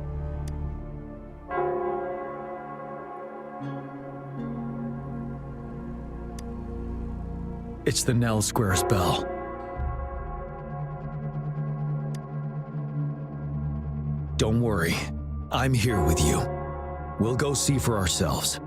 It's the Nell Squares bell. Don't worry, I'm here with you. We'll go see for ourselves.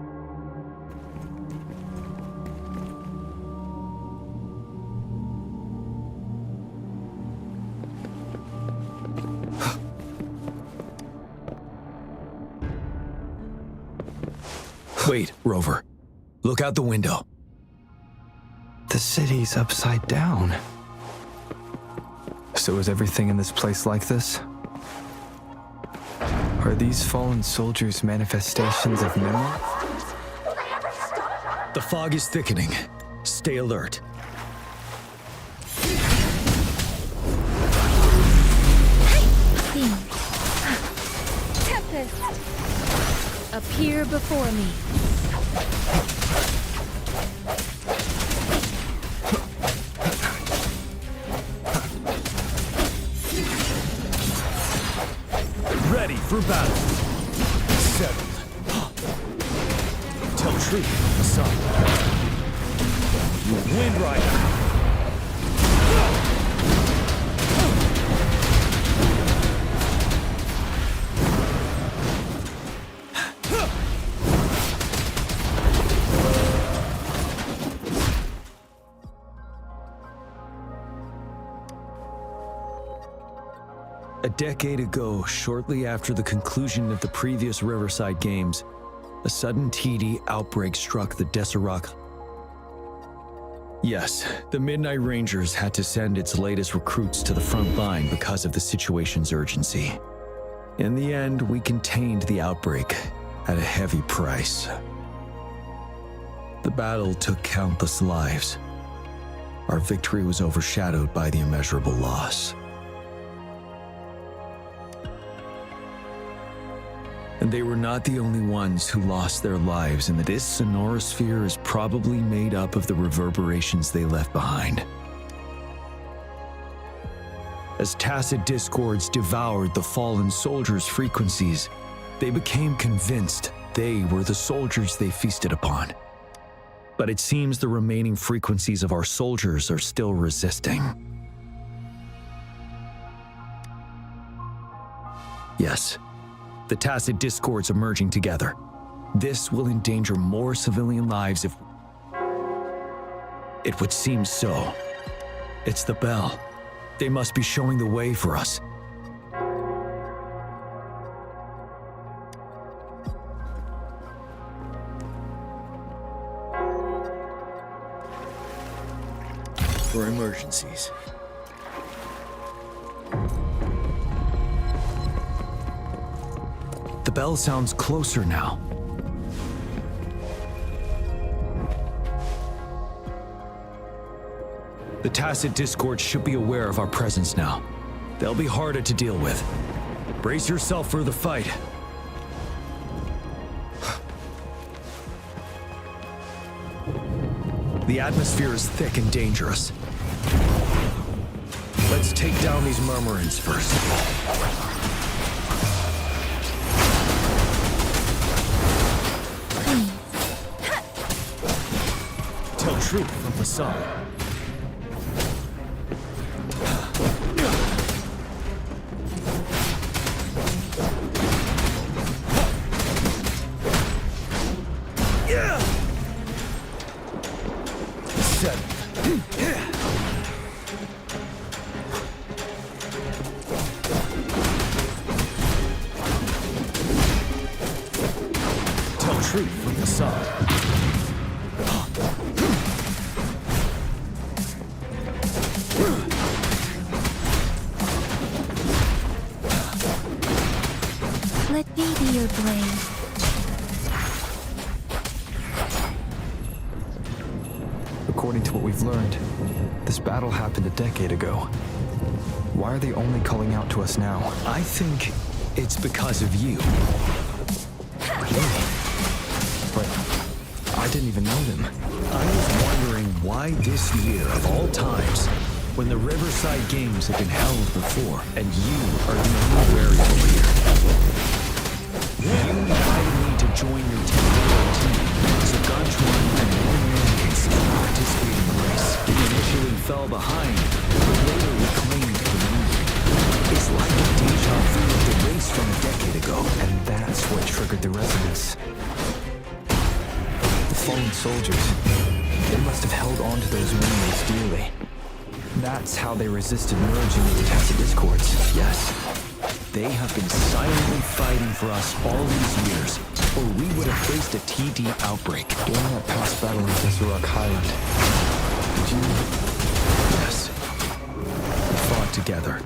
Wait, Rover. Look out the window. The city's upside down. So is everything in this place like this? Are these fallen soldiers manifestations of memory? The fog is thickening. Stay alert. Tempest! Appear before me. Ready for battle. Settled. Tell truth, son. Wind Rider. A decade ago, shortly after the conclusion of the previous Riverside Games, a sudden TD outbreak struck the Deserac. Yes, the Midnight Rangers had to send its latest recruits to the front line because of the situation's urgency. In the end, we contained the outbreak at a heavy price. The battle took countless lives. Our victory was overshadowed by the immeasurable loss. And they were not the only ones who lost their lives, and that this sonorosphere is probably made up of the reverberations they left behind. As tacit discords devoured the fallen soldiers' frequencies, they became convinced they were the soldiers they feasted upon. But it seems the remaining frequencies of our soldiers are still resisting. Yes. The tacit discords emerging together. This will endanger more civilian lives if... It would seem so. It's the bell. They must be showing the way for us. For emergencies. The bell sounds closer now. The tacit discord should be aware of our presence now. They'll be harder to deal with. Brace yourself for the fight. The atmosphere is thick and dangerous. Let's take down these murmurants first. Truth from the sun. Tell truth from the sun. Let me be your blade. According to what we've learned, this battle happened a decade ago. Why are they only calling out to us now? I think it's because of you. But I didn't even know them. I was wondering why this year, of all times, when the Riverside Games have been held before, and you are the only variable here. You invited me to join your temporary team, so Guntron and one man can still participate in the race. You initially fell behind, but later reclaimed the lead. It's like a deja vu of the race from a decade ago. And that's what triggered the resonance. The fallen soldiers, they must have held on to those memories dearly. That's how they resisted merging with the Tacit Discords. Yes. They have been silently fighting for us all these years, or we would have faced a TD outbreak. During that past battle in Desirok Highland, did you... Yes. We fought together.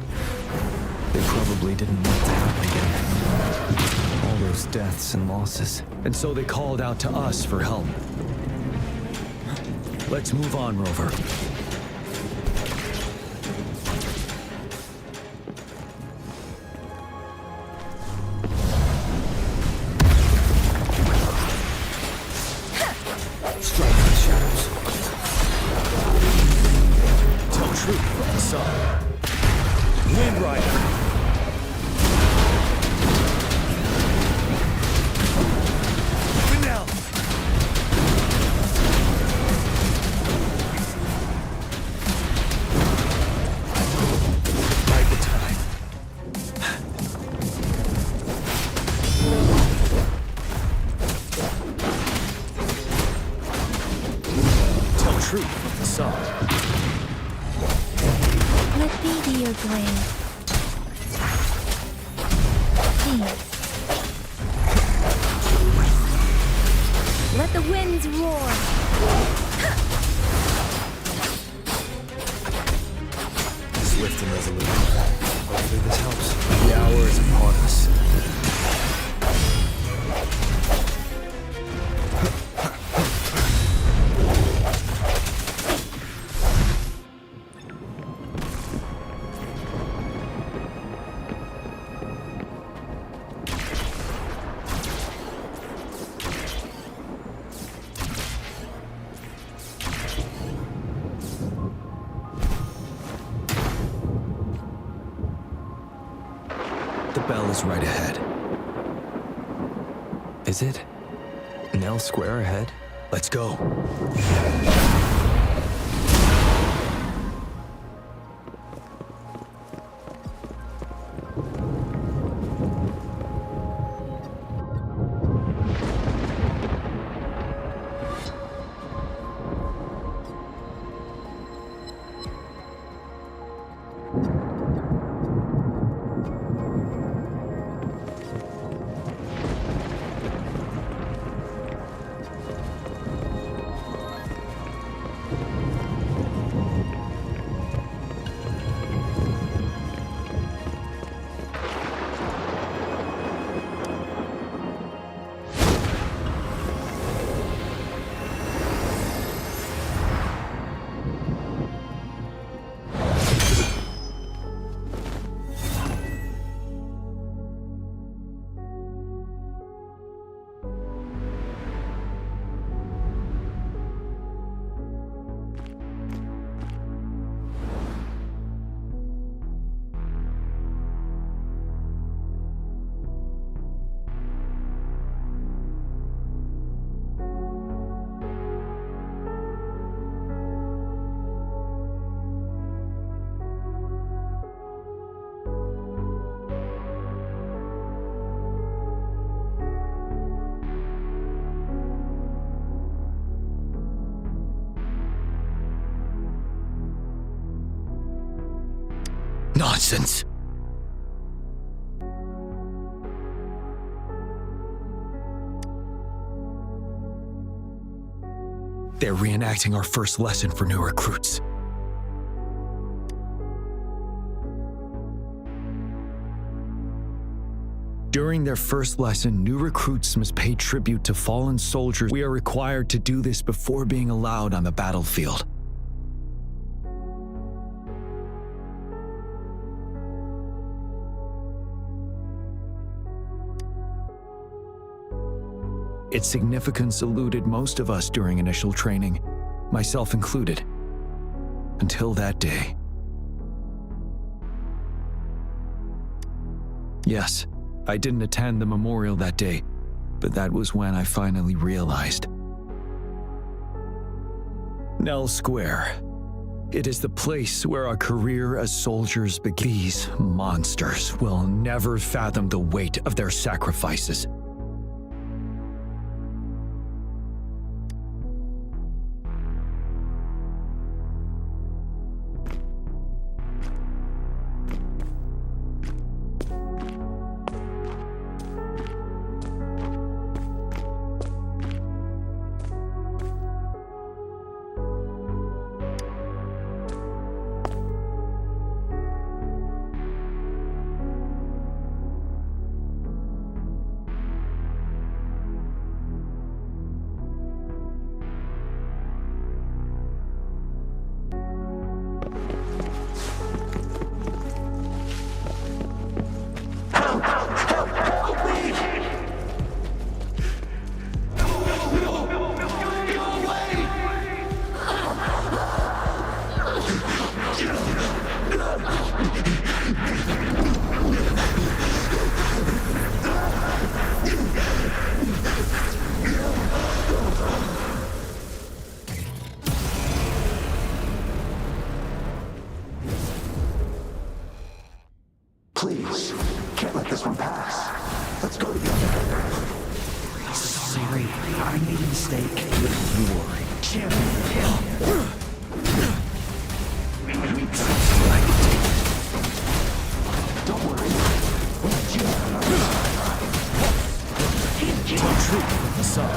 They probably didn't want it to happen again. All those deaths and losses. And so they called out to us for help. Let's move on, Rover. Strike the shadows. Tell truth from the sun. Wind Rider. Vanilla. Bide the time. Tell truth from the sun. Let me be your blade. Please. Let the winds roar. Swift and resolute. Hopefully this helps. The hour is upon us. The bell is right ahead. Is it? Nell Square ahead? Let's go. Nonsense. They're reenacting our first lesson for new recruits. During their first lesson, new recruits must pay tribute to fallen soldiers. We are required to do this before being allowed on the battlefield. Its significance eluded most of us during initial training, myself included, until that day. Yes, I didn't attend the memorial that day, but that was when I finally realized. Nell Square. It is the place where our career as soldiers began. These monsters will never fathom the weight of their sacrifices. Please, can't let this one pass. Let's go together. Sorry, I made a mistake. Don't worry. Don't worry. Tell truth with the sun.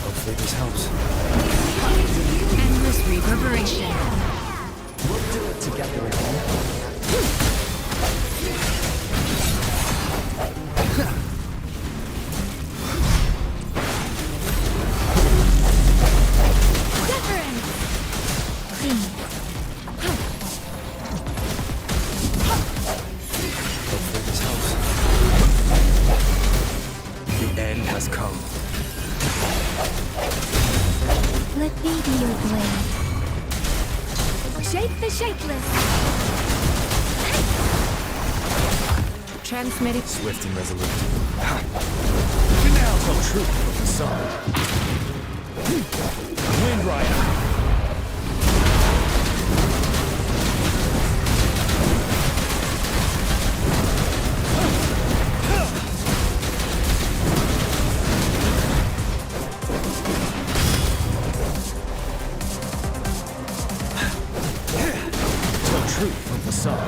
Hopefully this helps. Endless reverberation. We'll do it together again. Hopefully this helps. The end has come. Let me be your blade. Shape the shapeless. Transmitting. Swift and resolute. You now tell truth with the sun. Wind Rider. Truth of the sun.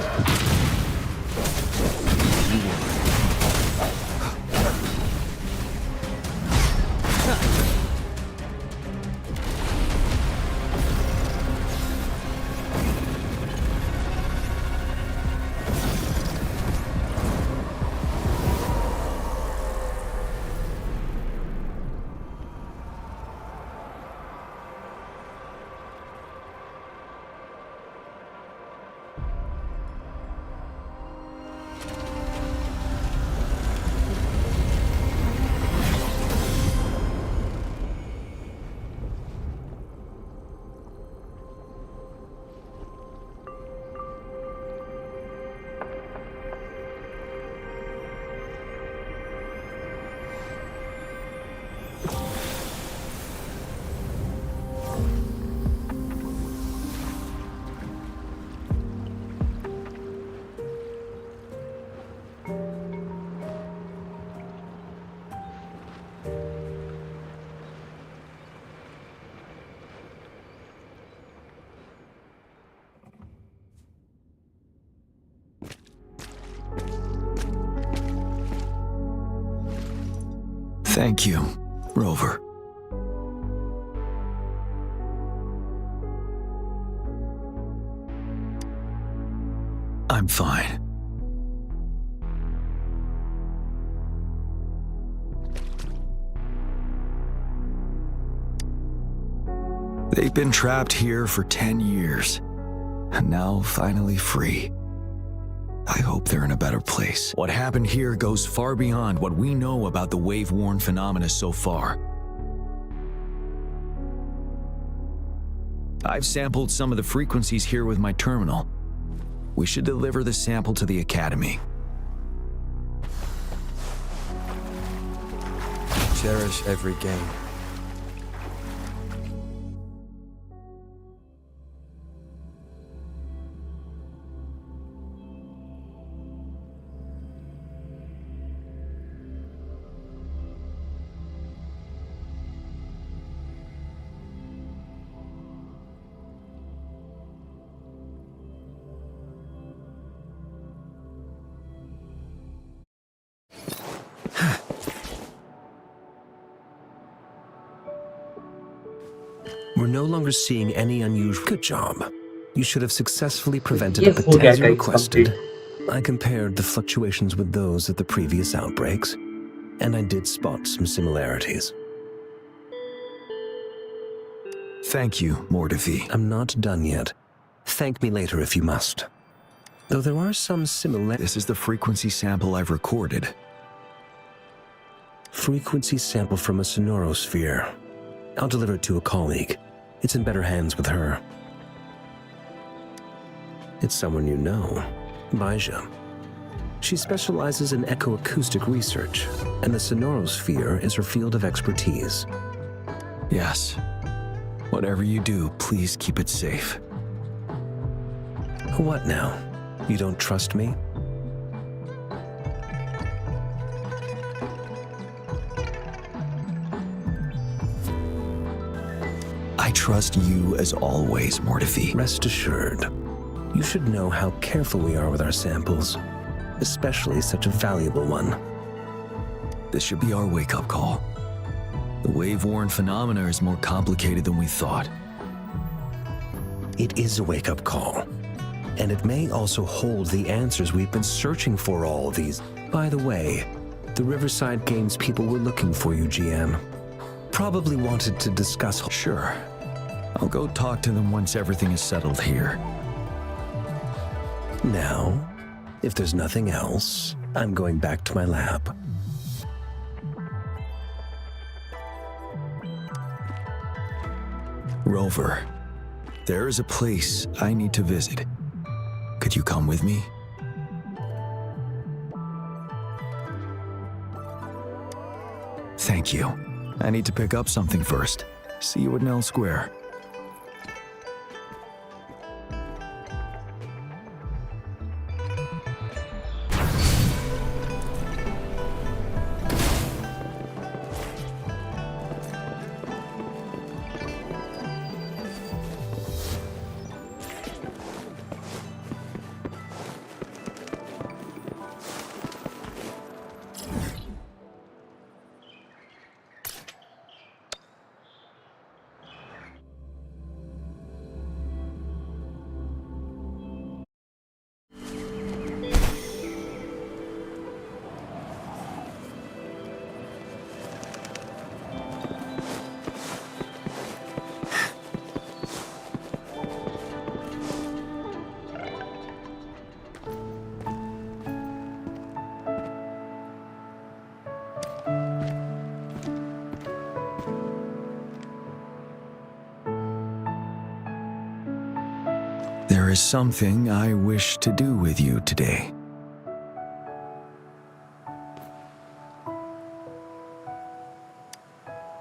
Thank you, Rover. I'm fine. They've been trapped here for 10 years, and now finally free. I hope they're in a better place. What happened here goes far beyond what we know about the wave-worn phenomena so far. I've sampled some of the frequencies here with my terminal. We should deliver the sample to the Academy. Cherish every game. We're no longer seeing any unusual... Good job. You should have successfully prevented Yes, a हो गया potential guys, requested. complete. I compared the fluctuations with those at the previous outbreaks, and I did spot some similarities. Thank you, Mordefi. I'm not done yet. Thank me later if you must. Though there are some similarities... This is the frequency sample I've recorded. Frequency sample from a sonorosphere. I'll deliver it to a colleague. It's in better hands with her. It's someone you know, Baija. She specializes in echoacoustic research, and the sonorosphere is her field of expertise. Yes. Whatever you do, please keep it safe. What now? You don't trust me? I trust you as always, Mordefi. Rest assured. You should know how careful we are with our samples, especially such a valuable one. This should be our wake-up call. The wave-worn phenomena is more complicated than we thought. It is a wake-up call, and it may also hold the answers we've been searching for all these. By the way, the Riverside Games people were looking for you, GM. Probably wanted to discuss... Sure. I'll go talk to them once everything is settled here. Now, if there's nothing else, I'm going back to my lab. Rover, there is a place I need to visit. Could you come with me? Thank you. I need to pick up something first. See you at Nell Square. There is something I wish to do with you today.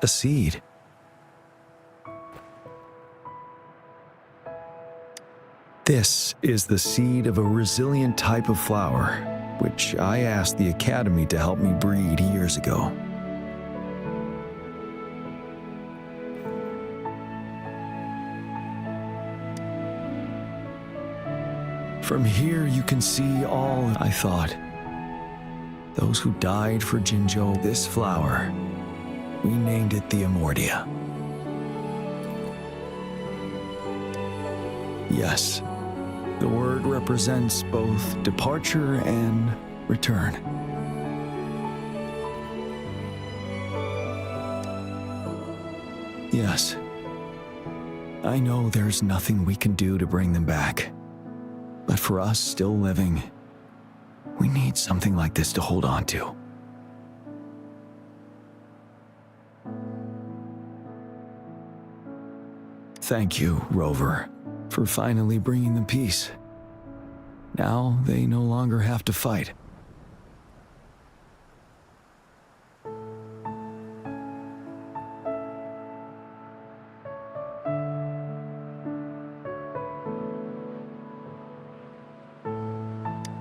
A seed. This is the seed of a resilient type of flower, which I asked the Academy to help me breed years ago. From here you can see all I thought. Those who died for Jinzhou, this flower We named it the Amortia. Yes, the word represents both departure and return. Yes, I know there's nothing we can do to bring them back. But for us still living, we need something like this to hold on to. Thank you, Rover, for finally bringing them peace. Now they no longer have to fight.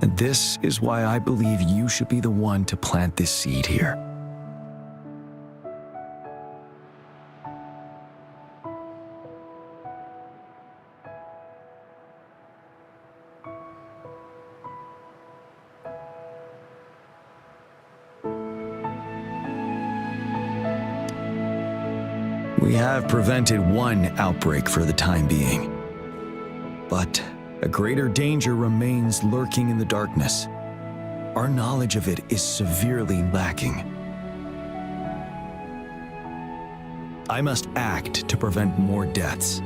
And this is why I believe you should be the one to plant this seed here. We have prevented one outbreak for the time being, but a greater danger remains lurking in the darkness. Our knowledge of it is severely lacking. I must act to prevent more deaths.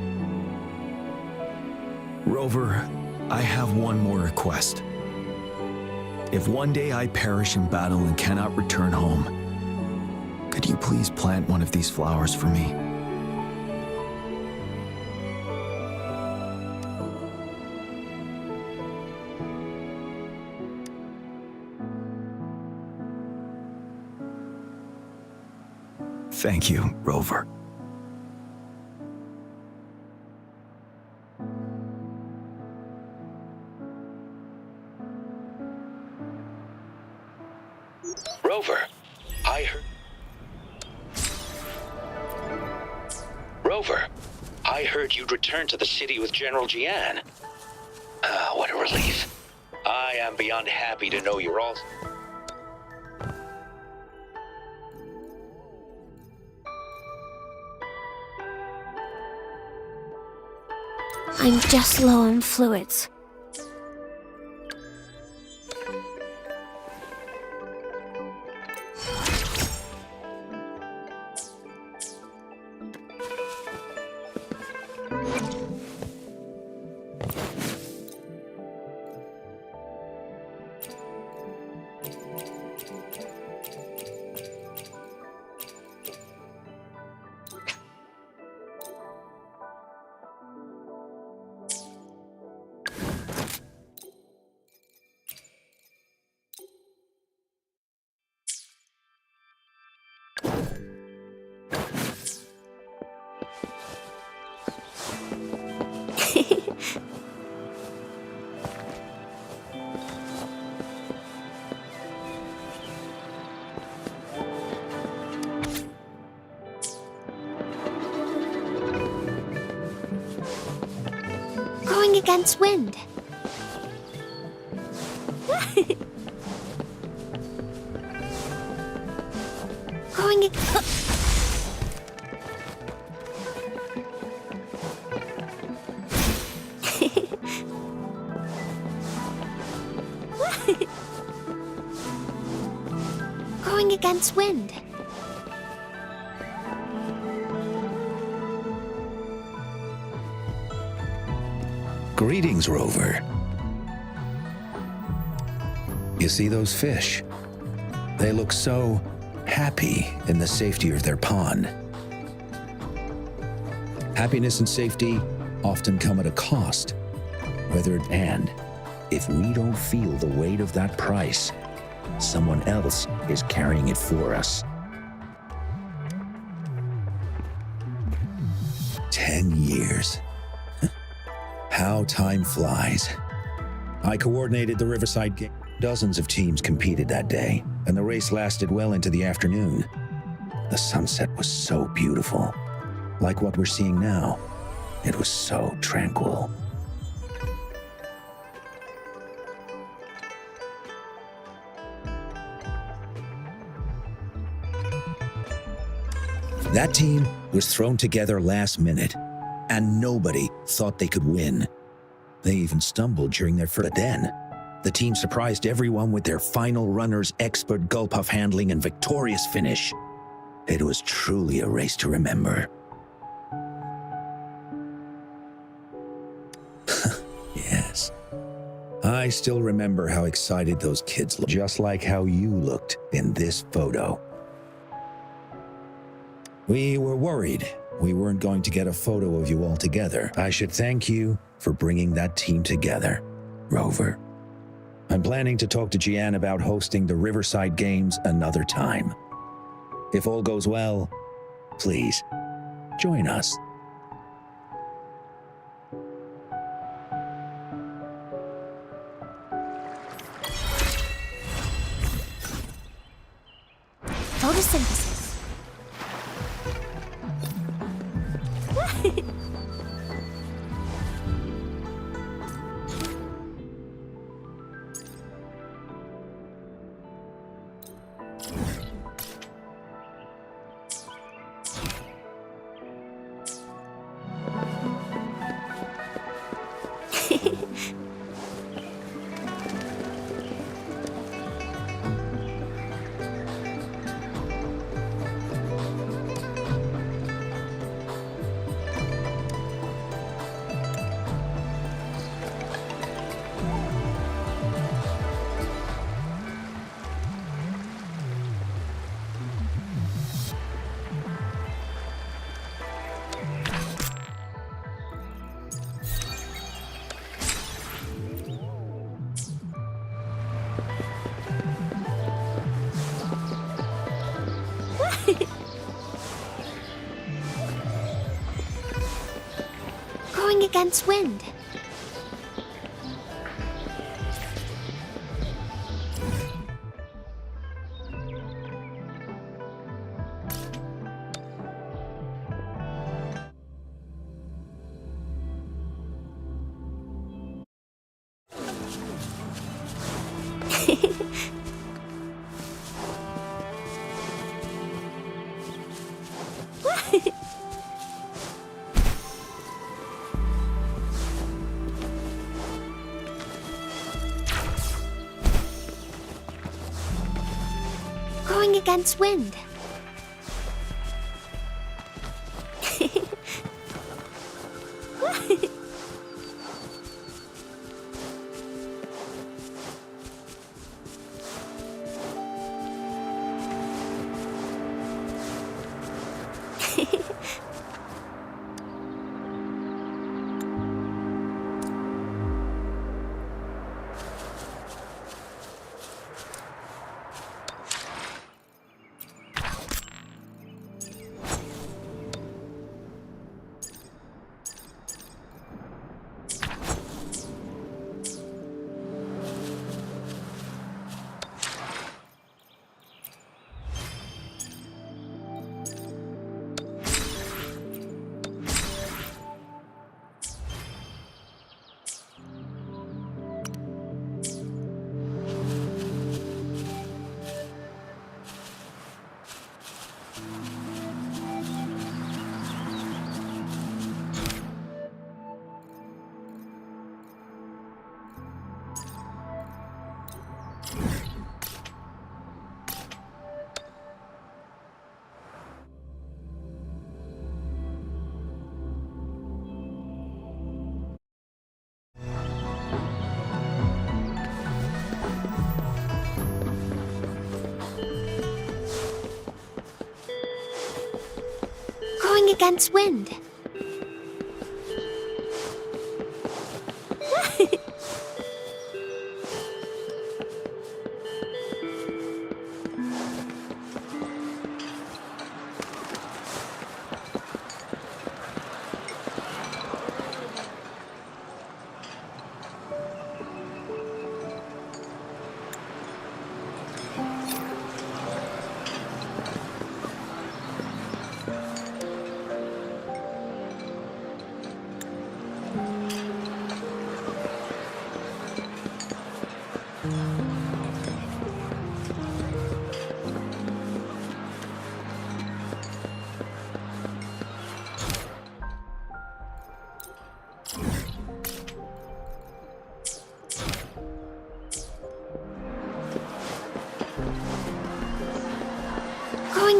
Rover, I have one more request. If one day I perish in battle and cannot return home, could you please plant one of these flowers for me? Thank you, Rover. Rover, I heard... Rover, I heard you'd returned to the city with General Jiyan. Ah, what a relief. I am beyond happy to know you're all... I'm just low on fluids. Going against wind. Going Going against wind. Greetings, Rover. You see those fish? They look so happy in the safety of their pond. Happiness and safety often come at a cost. And if we don't feel the weight of that price, someone else is carrying it for us. 10 years. How time flies. I coordinated the Riverside game. Dozens of teams competed that day, and the race lasted well into the afternoon. The sunset was so beautiful. Like what we're seeing now, it was so tranquil. That team was thrown together last minute, and nobody thought they could win. They even stumbled during their first. But then, the team surprised everyone with their final runner's expert gulpuff handling and victorious finish. It was truly a race to remember. Yes. I still remember how excited those kids looked, just like how you looked in this photo. We were worried we weren't going to get a photo of you all together. I should thank you for bringing that team together, Rover. I'm planning to talk to Jiyan about hosting the Riverside Games another time. If all goes well, please, join us. Photosynthesis. Going against wind. Going against wind. Going against wind.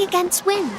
against wind.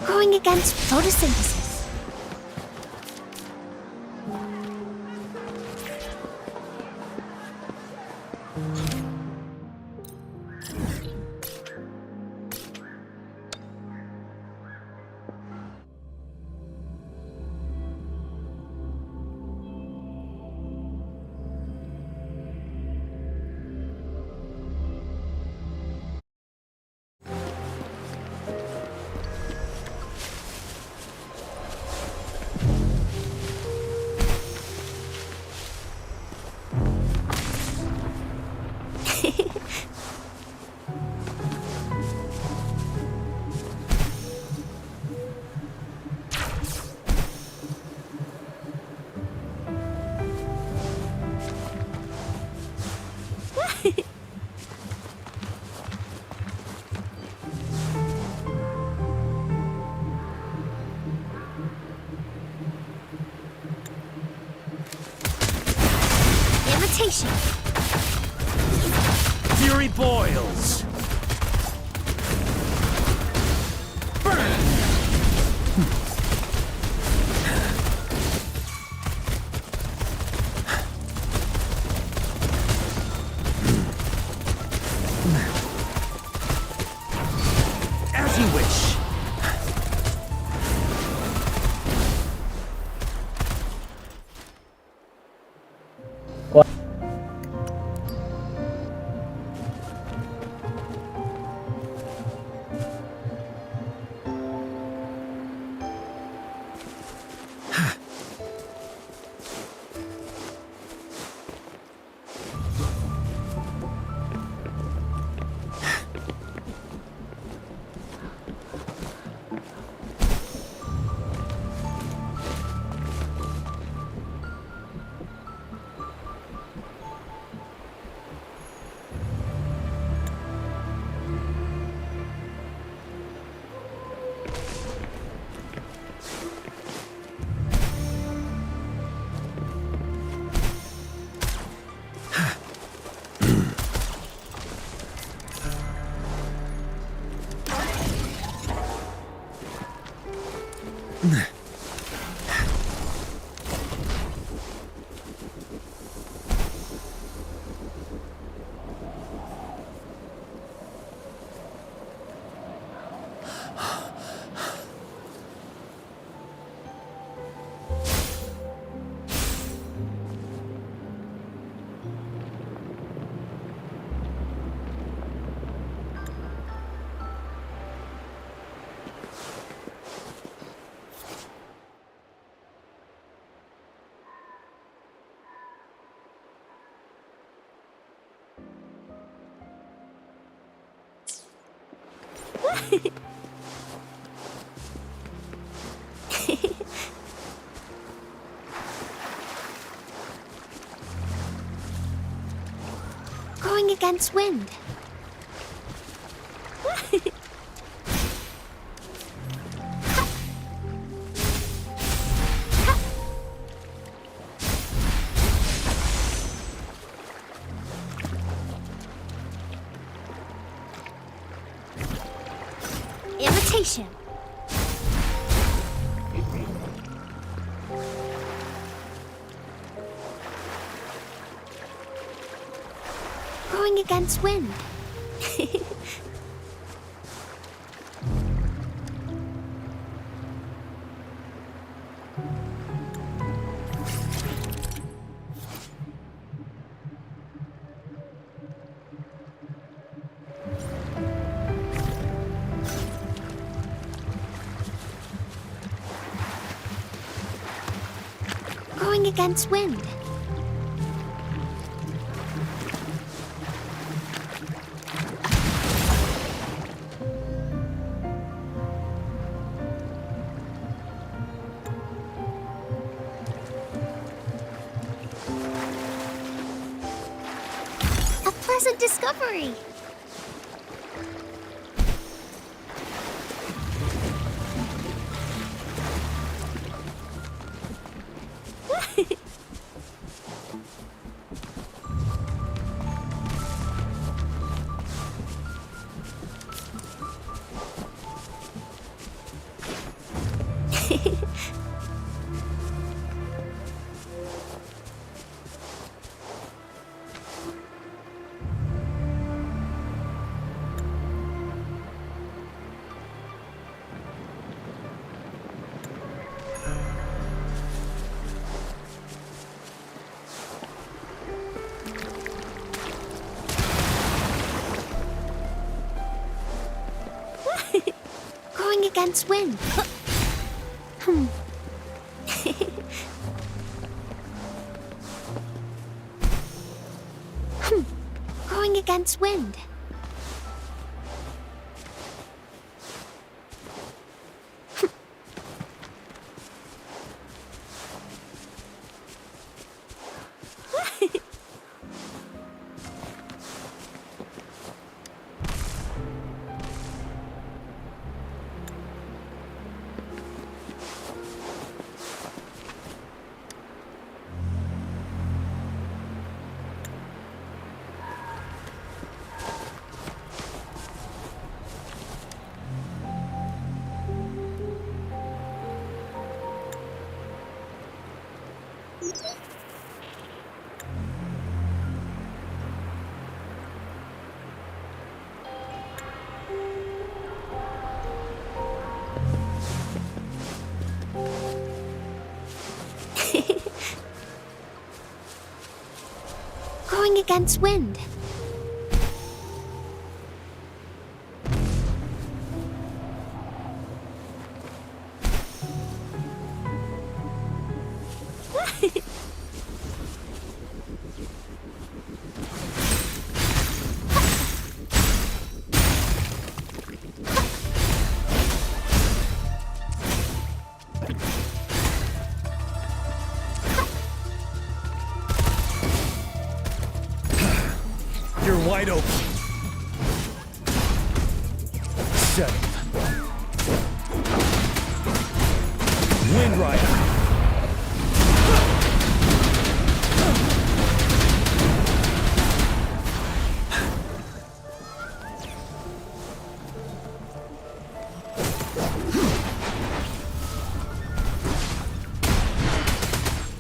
Growing against photosynthesis. Imitation. Fury boils. As you wish. Going against wind. Imitation. Going against wind. Going against wind. A pleasant discovery. Going against wind. Going against wind. Going against wind. You're wide open. 7. Wind Rider.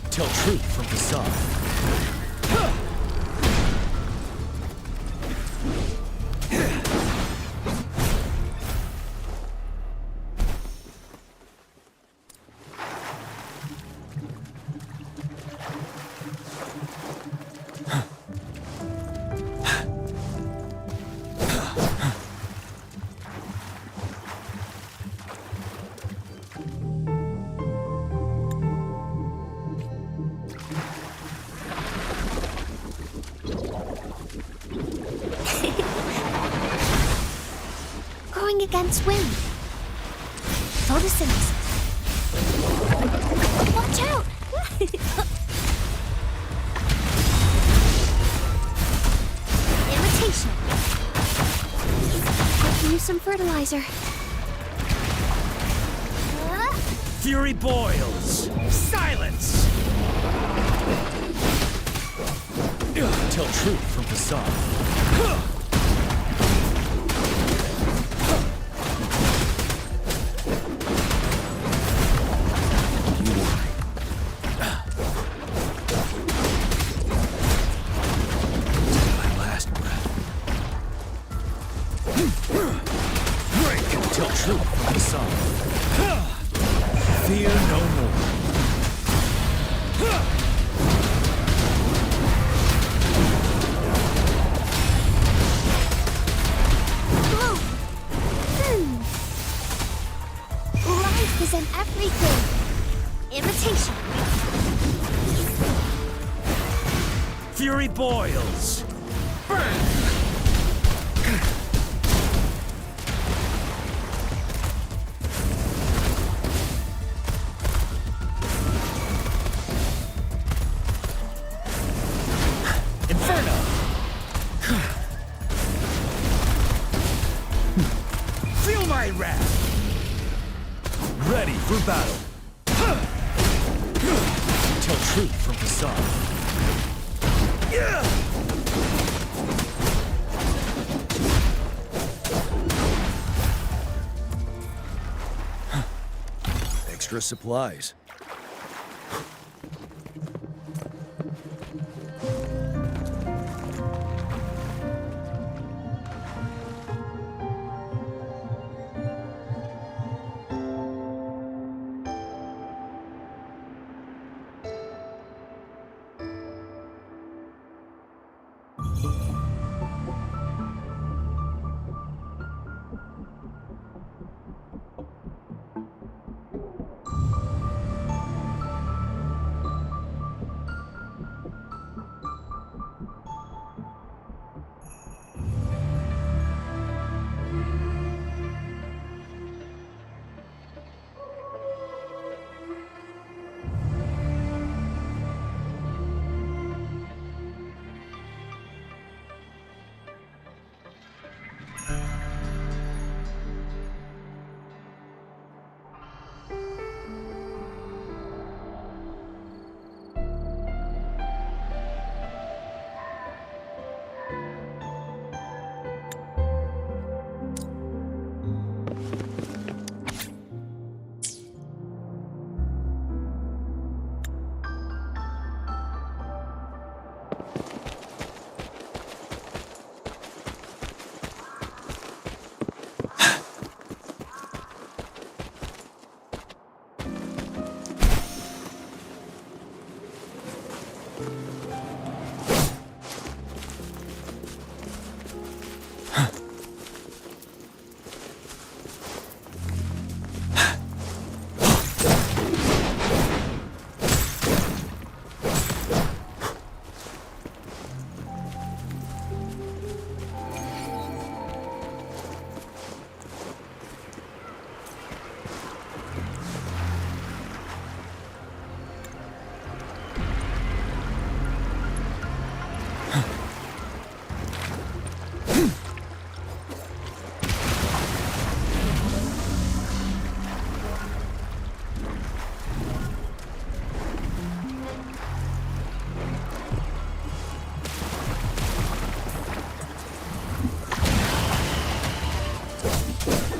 Tell truth from facade. against wind. Photosynthesis. Watch out! Imitation. I can use some fertilizer. Fury boils! Silence! Tell truth from facade. Fear no more. Life is in everything. Imitation. Fury boils. Burn! Feel my wrath! Ready for battle. Tell truth from facade. Extra supplies.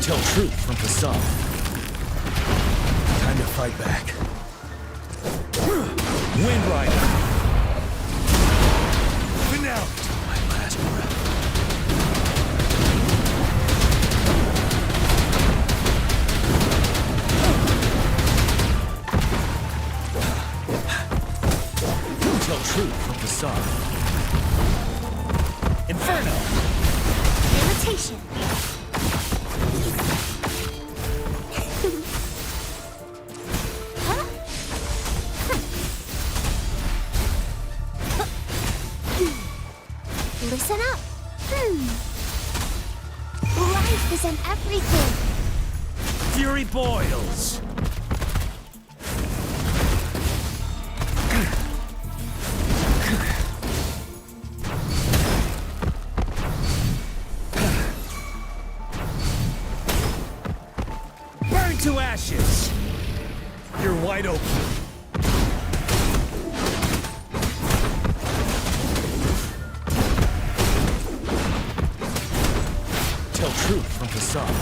Tell truth from facade. Time to fight back. Wind Rider. Finale to my last breath. Tell truth from facade. Inferno! Imitation. Listen up. Life is in everything. Fury boils. Burn to ashes. You're wide open. Tell truth from facade.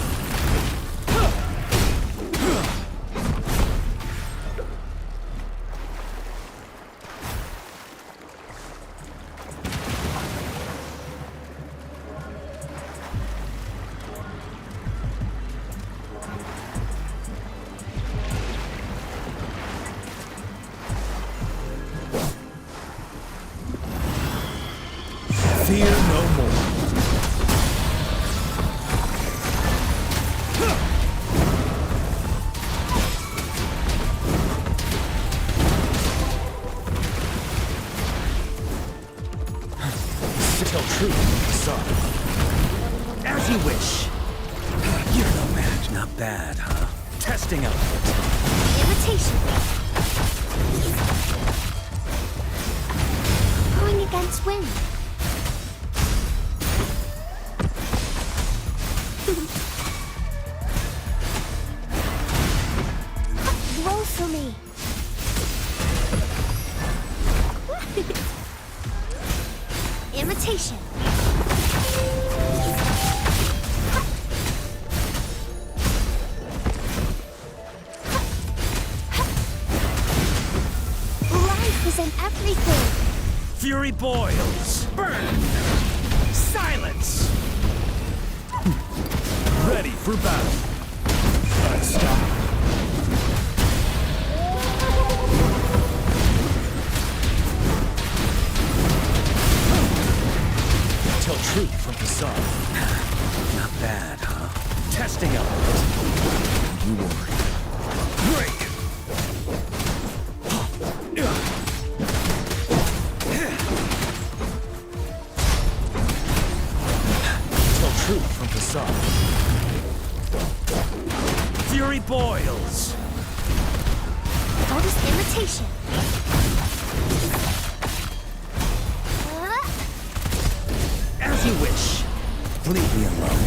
Fear no more. Tell truth from facade. As you wish. You're no match, not bad, huh? Testing outfit. Imitation. Going against wind. Roll for me. Imitation. Life is in everything. Fury boils. Burn. Silence. Ready for battle. Stop. Tell truth from facade. Not bad, huh? Testing outfit. You worry. Break. Tell truth from facade. Fury boils. Notice imitation. As you wish. Leave me alone.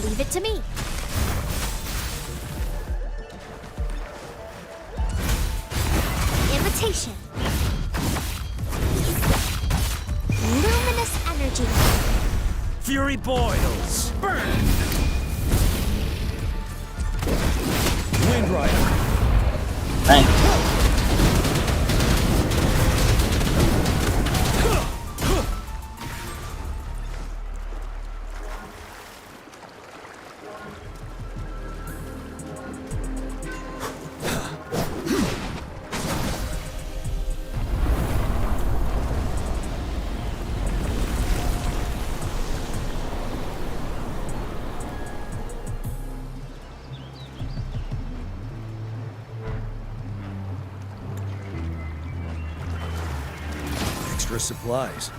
Leave it to me. Imitation. Luminous energy. Fury boils. Burn. Wind Rider. Thanks. Extra supplies.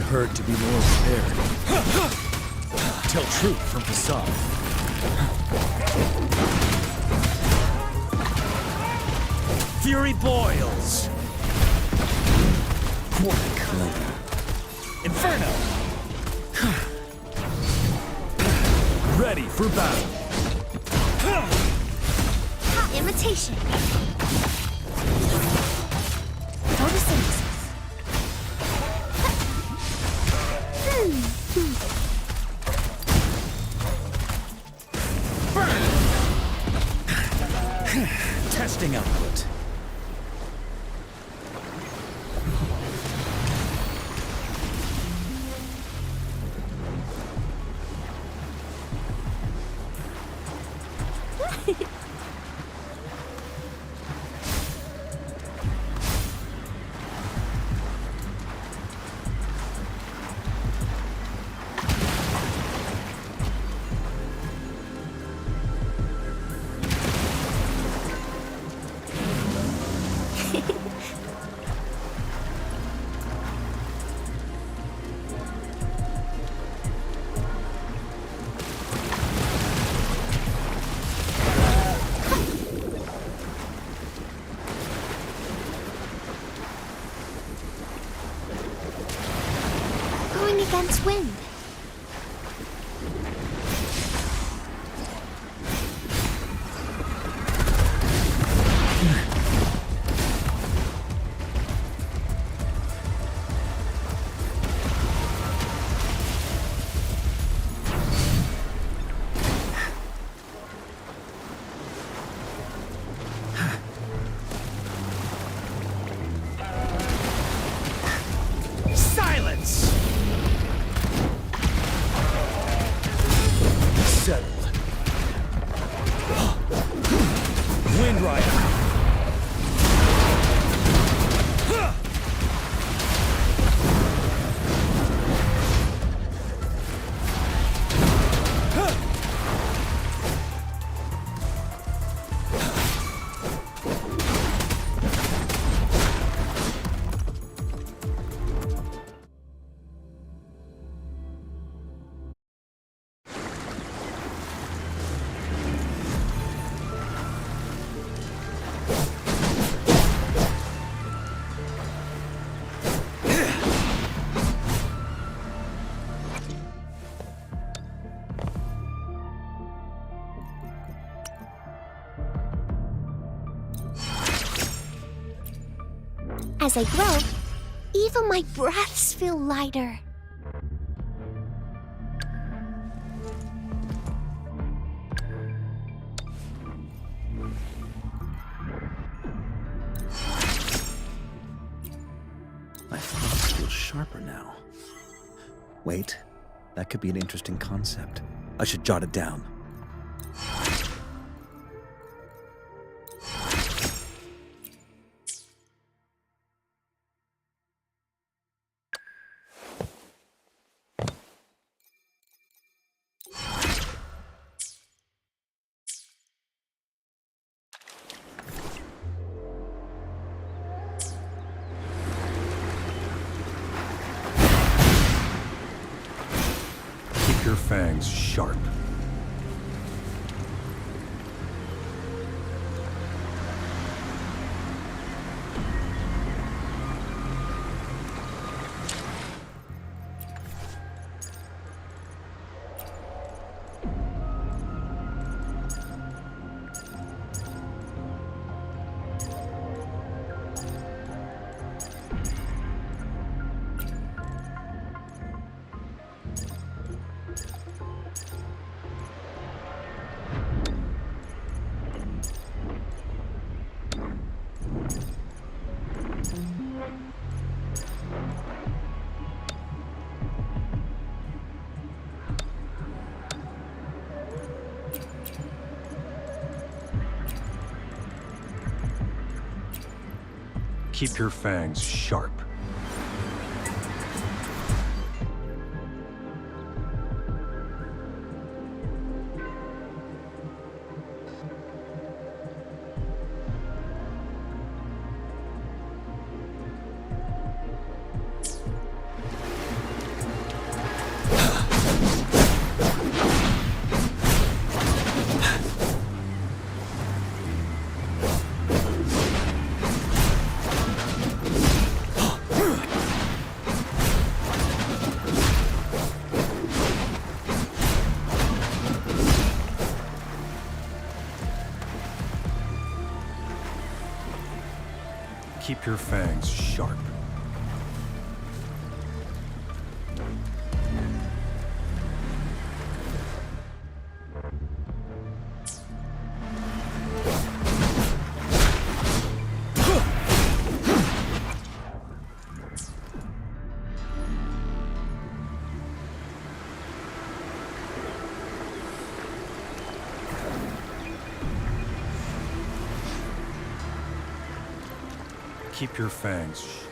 herd to be more prepared. Tell truth from facade. Fury boils! What a clever. Inferno! Ready for battle. Hot imitation. Photosynthesis. Testing output. Going against wind. Silence! Settled. Wind Rider. As I grow, even my breaths feel lighter. My thoughts feel sharper now. Wait, that could be an interesting concept. I should jot it down. Keep your fangs sharp. Keep your fangs sharp. Keep your fangs sharp. Keep your fangs.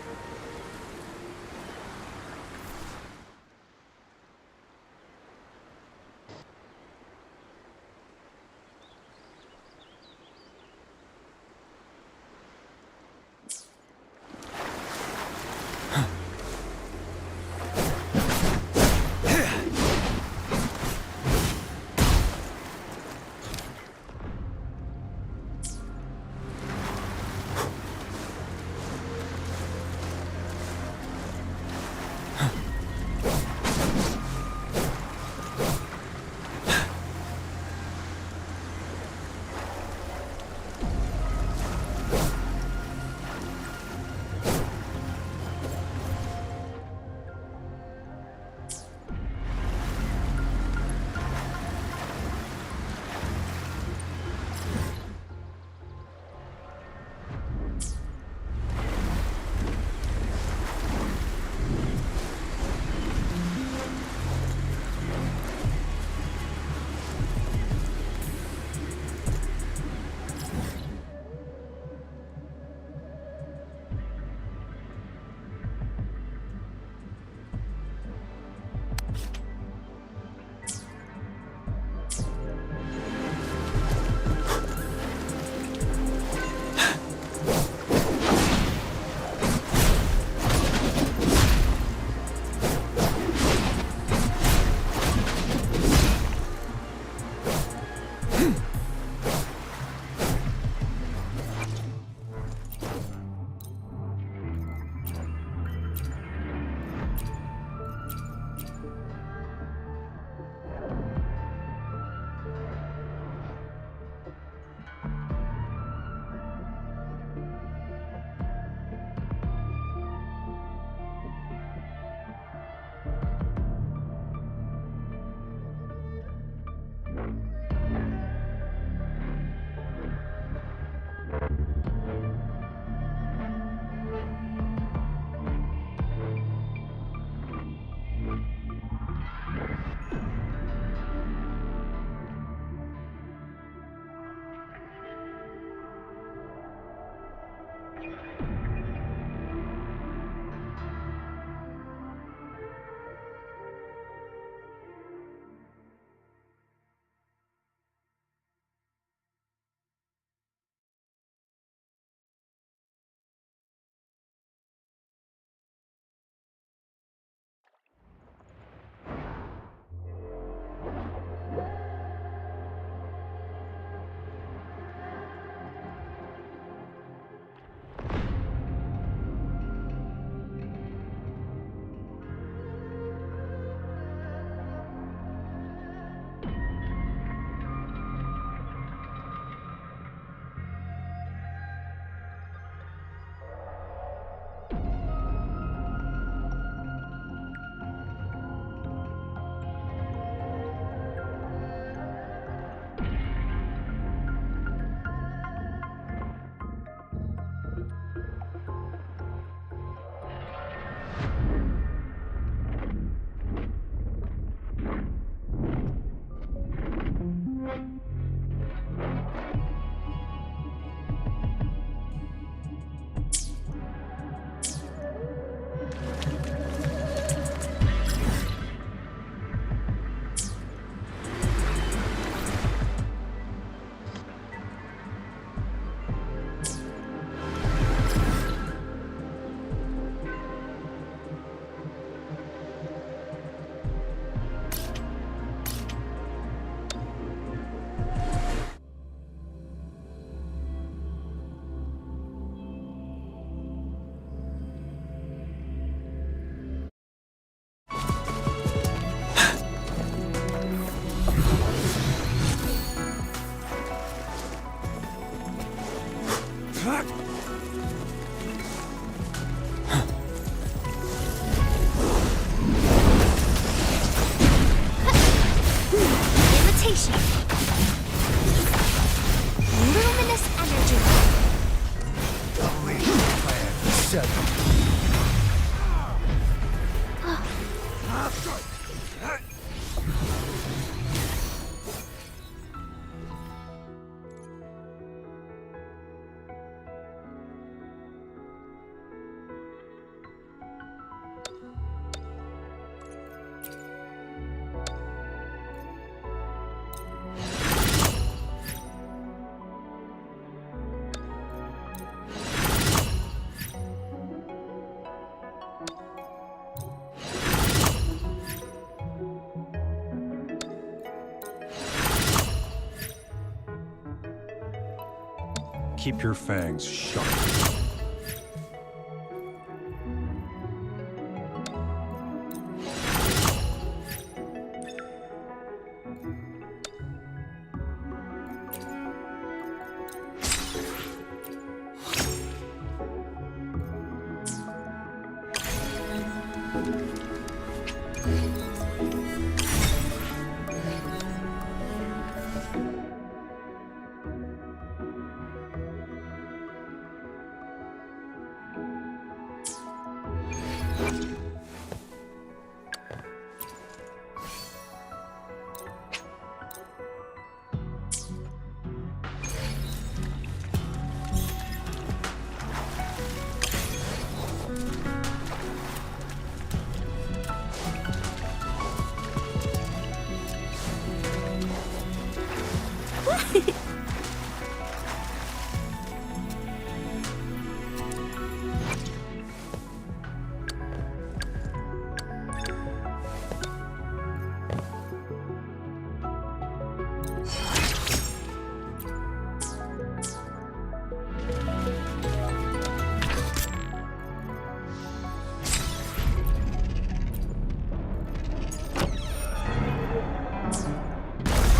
Keep your fangs sharp.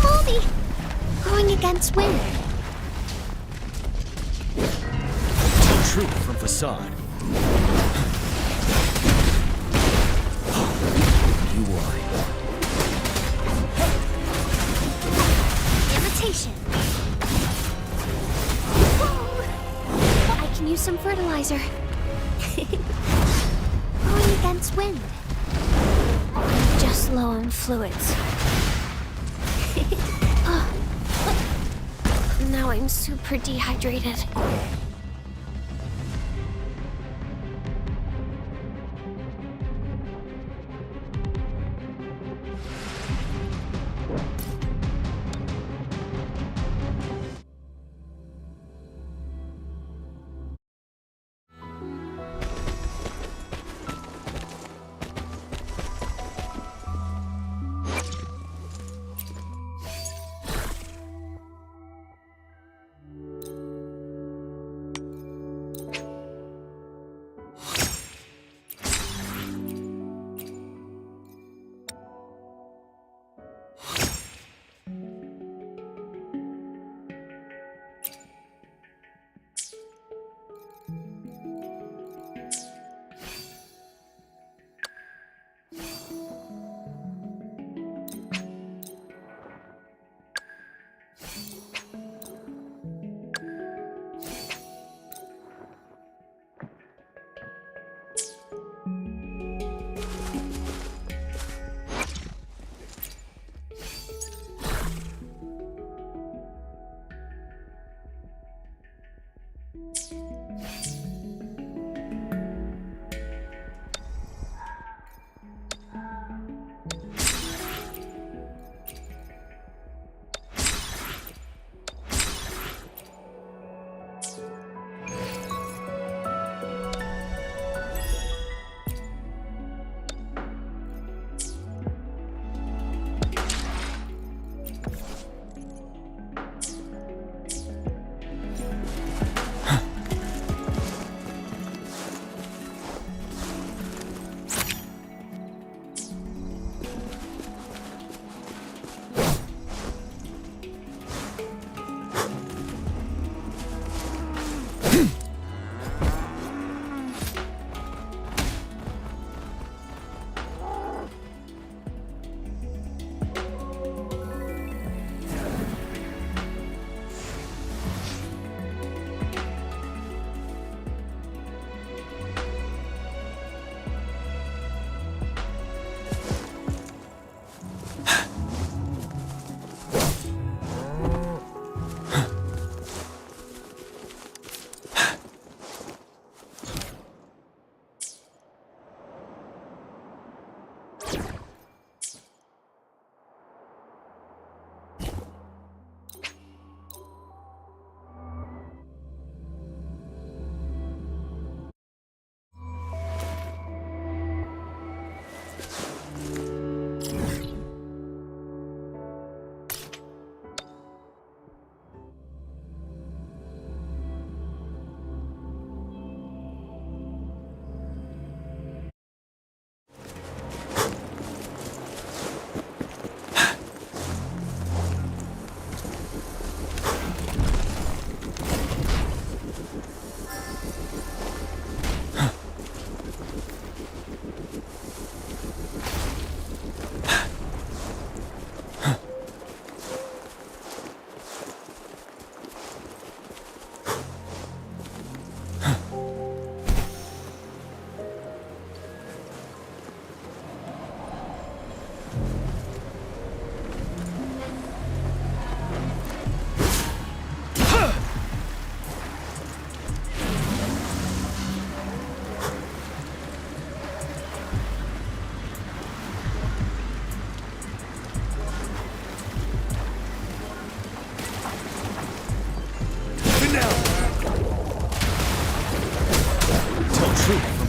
Moldy! Going against wind. Troop from facade. You worry. Imitation. I can use some fertilizer. Going against wind. I'm just low on fluids. Now I'm super dehydrated.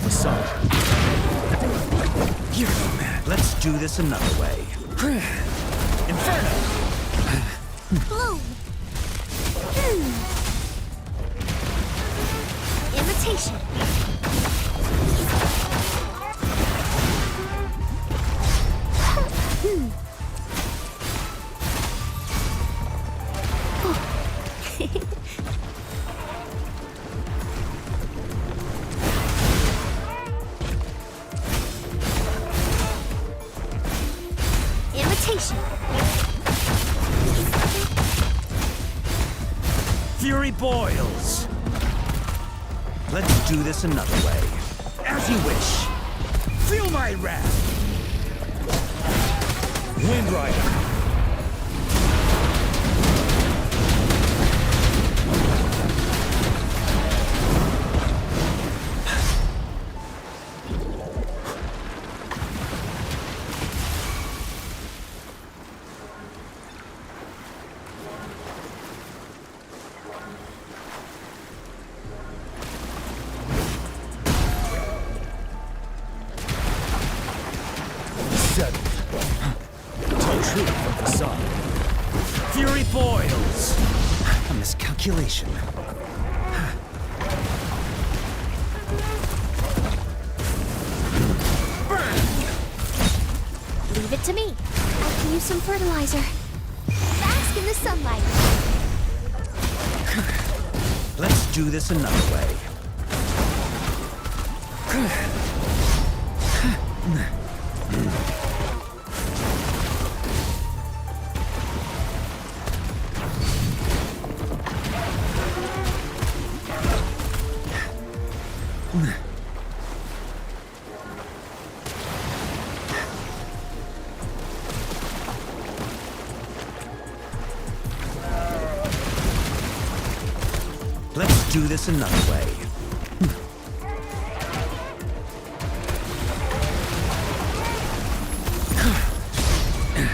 the sun. You're no man. Let's do this another way. Inferno! Bloom. Imitation. Imitation. Fury boils. Let's do this another way. As you wish. Feel my wrath. Wind Rider. Fury boils. A miscalculation. Burn. Leave it to me. I can use some fertilizer. Bask in the sunlight. Let's do this another way. Let's do this another way.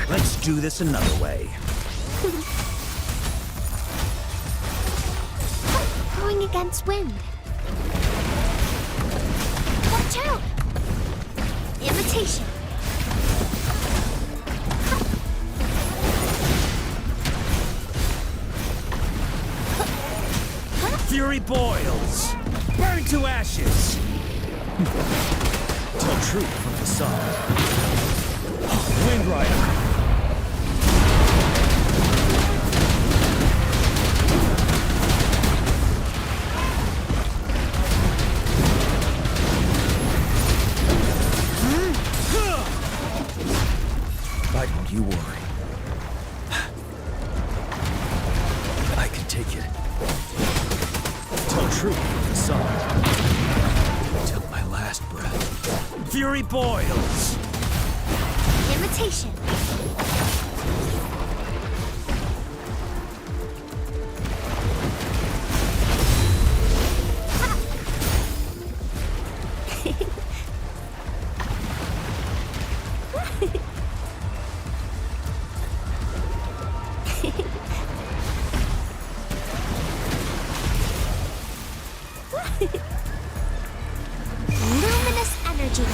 Let's do this another way. Going against wind. Watch out! Imitation. Fury boils. Burn to ashes. Tell truth from the sun. Wind Rider. Why don't you worry? I can take it. Tell truth from the sun. Till my last breath. Fury boils. Imitation. Luminous energy.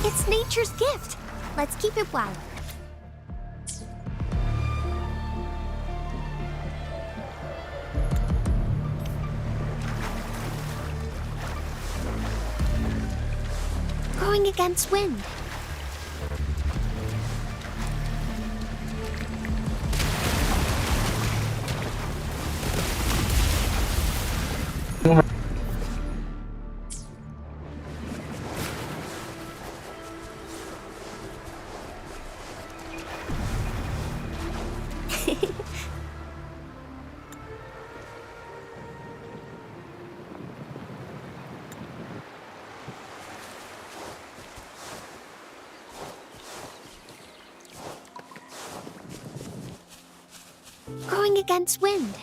It's nature's gift. Let's keep it wild. Going against wind. Going against wind.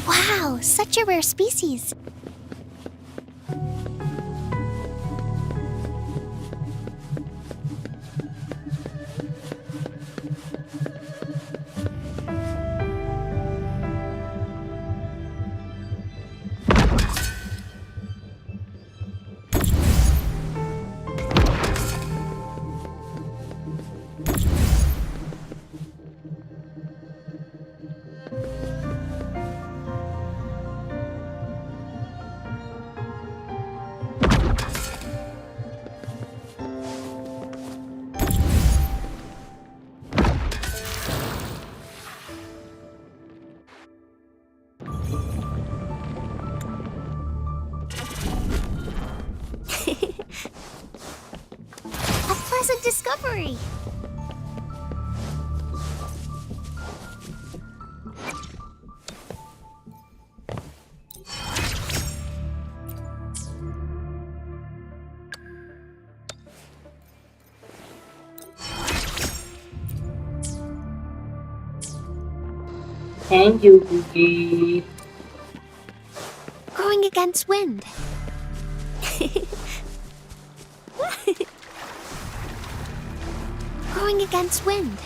Wow, such a rare species. A pleasant discovery. Thank you, Cookie. Going against wind. Going against wind.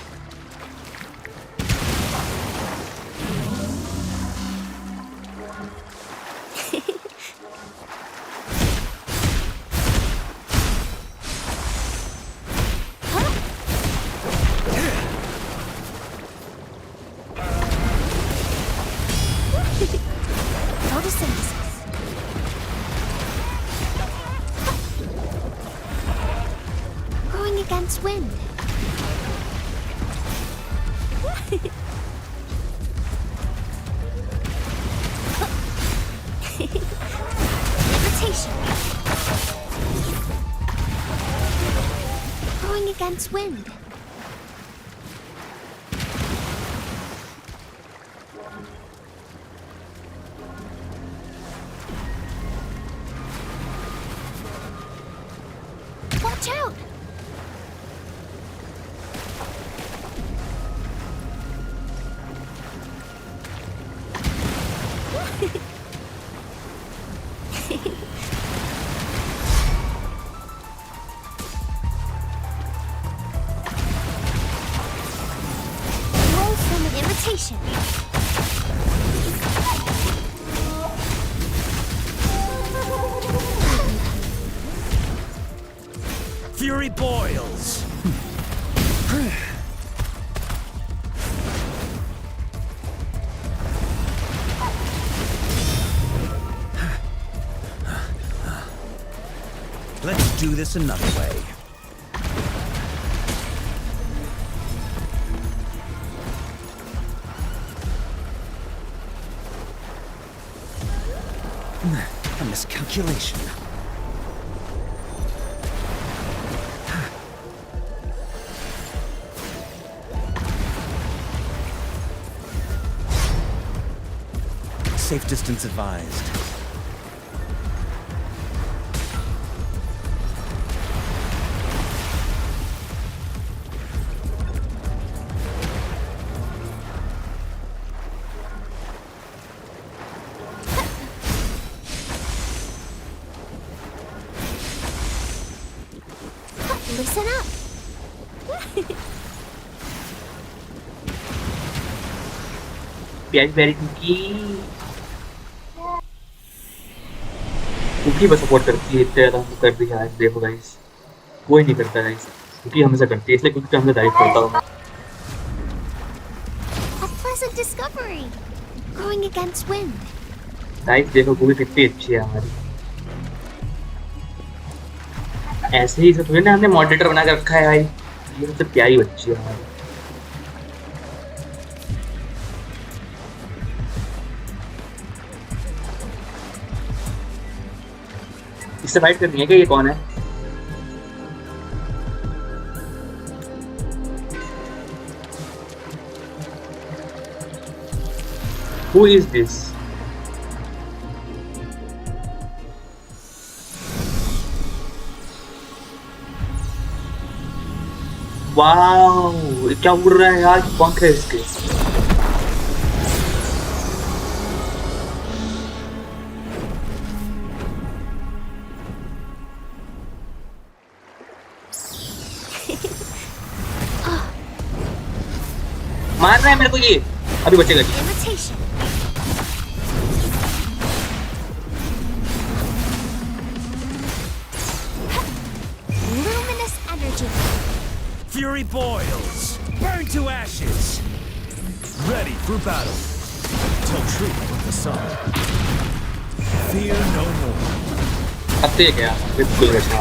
Photosynthesis. Going against wind. Levitation. Going against wind. Watch out! Roll from an invitation. Fury boils. Let's do this another way. A miscalculation. Safe distance advised. Listen up. प्यारी प्यारी cookie cookie बस support करती है इतना ज़्यादा हमको कर दिया है। देखो गाइस कोई नहीं करता गाइस, कुकी हमेशा करती है, इसलिए कुकी का हमेशा तारीफ करता हूँ। A pleasant discovery. going against wind. Guys देखो मूवी कितनी अच्छी है हमारी। ऐसे ही सब ना हमने मॉडरेटर बना के रखा है भाई, ये सबसे प्यारी बच्ची है हमारी। इससे फाइट करनी है क्या? ये कौन है? Who is this? वाओ, क्या उड़ रहा है यार, पंख है इसके। मार रहा है मेरे को ये, अभी बचेगा जी। Fury boils. Burn to ashes. Ready for battle. Tell truth with the sun. Fear no more. अब तो ये क्या? बिल्कुल अच्छा।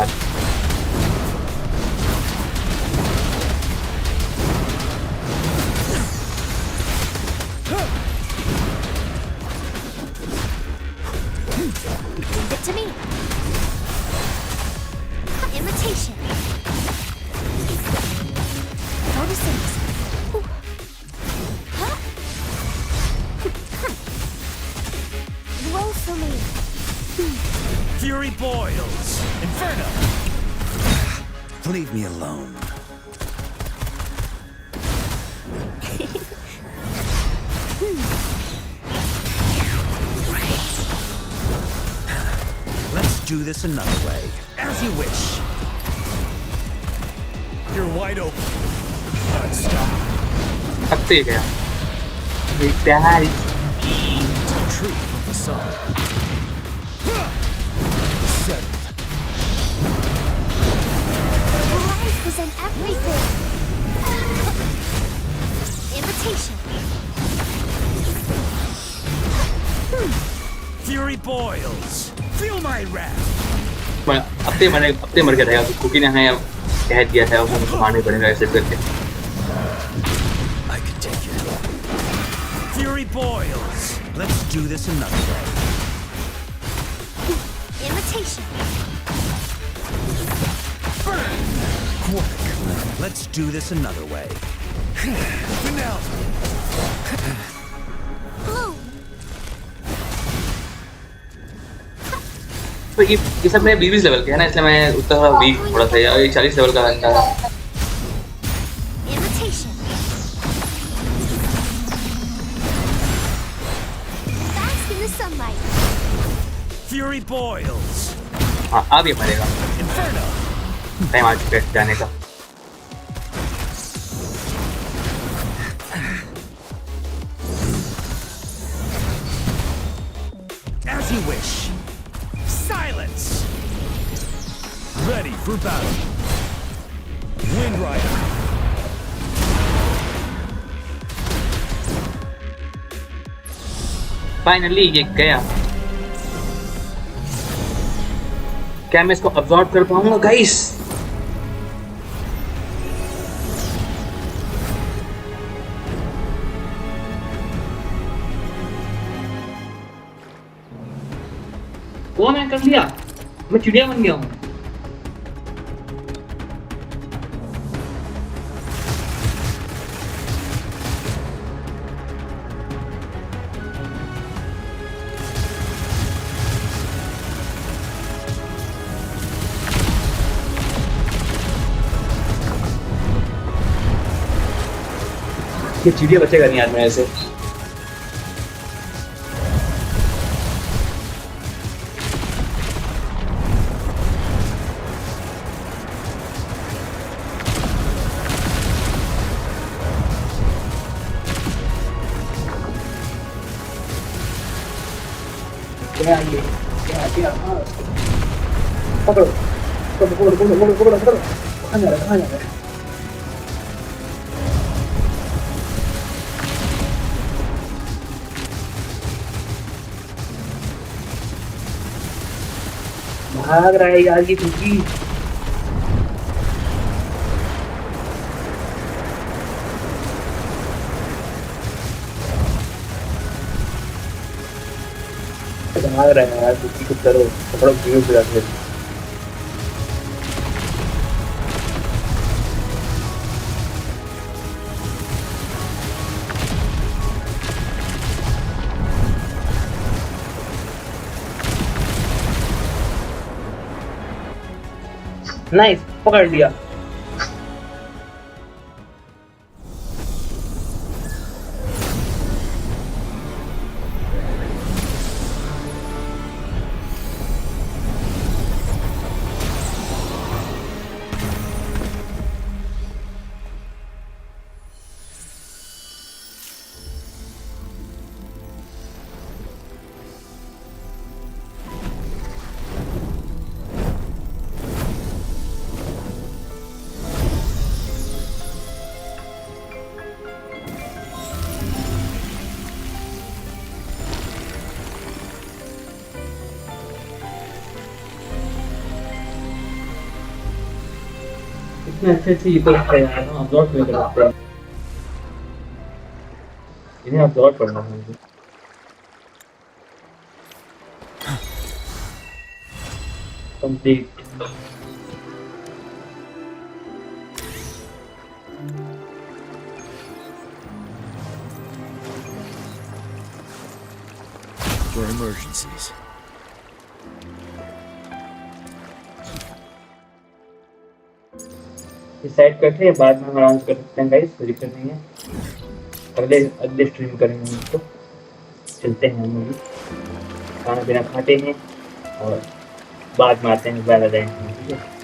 Leave it to me. Imitation. Roll for me. Fury boils. Inferno. Leave me alone. Let's do this another way. As you wish. You're wide open. अब तो ये क्या? ये प्यारी। Tell truth with the sun. Life was in everything. Imitation. Fury boils. Feel my wrath. अब तो मर गया था, कुकी ने हमें कह दिया था, उसे मुझे मारना पड़ेगा ऐसे करके। Fury boils. Let's do this another way. Imitation. Burn. Quick. Let's do this another way. Now. Bloom. तो ये सब मेरे 20 लेवल के है ना, इसलिए मैं उतना वीक थोड़ा सा, यार 40 लेवल का बनता है। Imitation. Bask in the sunlight. Fury boils. हाँ, अब ये मरेगा। Inferno. टाइम आ चुका है जाने का। As you wish. Silence. Ready for battle. Wind Rider. Finally ये गया। क्या मैं इसको अब्सॉर्ब कर पाऊंगा गाइस? वो मैं कर लिया, मैं चिड़िया बन गया हूँ। ये चिड़िया बचेगा नहीं यार मेरे से। पकड़ो पकड़ो पकड़ो पकड़ो पकड़ो पकड़ो, कहाँ जा रहा है, कहाँ जा रहा है? भाग रहा है यार ये कुकी। भाग रहा है यार कुकी, कुछ करो, पकड़ो भीड़ से जाके। नाइस, पकड़ लिया। इतने अच्छे ये तो है यार, हम अपलोड क्यों करते हैं? इन्हें अपलोड करना है मुझे। कंप्लीट। For emergencies. डिसाइड करते हैं, बाद में हम आराम से कर सकते हैं गाइस, कोई दिक्कत नहीं है। अगले स्ट्रीम करेंगे हम तो। चलते हैं हम भी, खाना पीना खाते हैं और बाद में आते हैं वैलोरेंट में, ठीक है।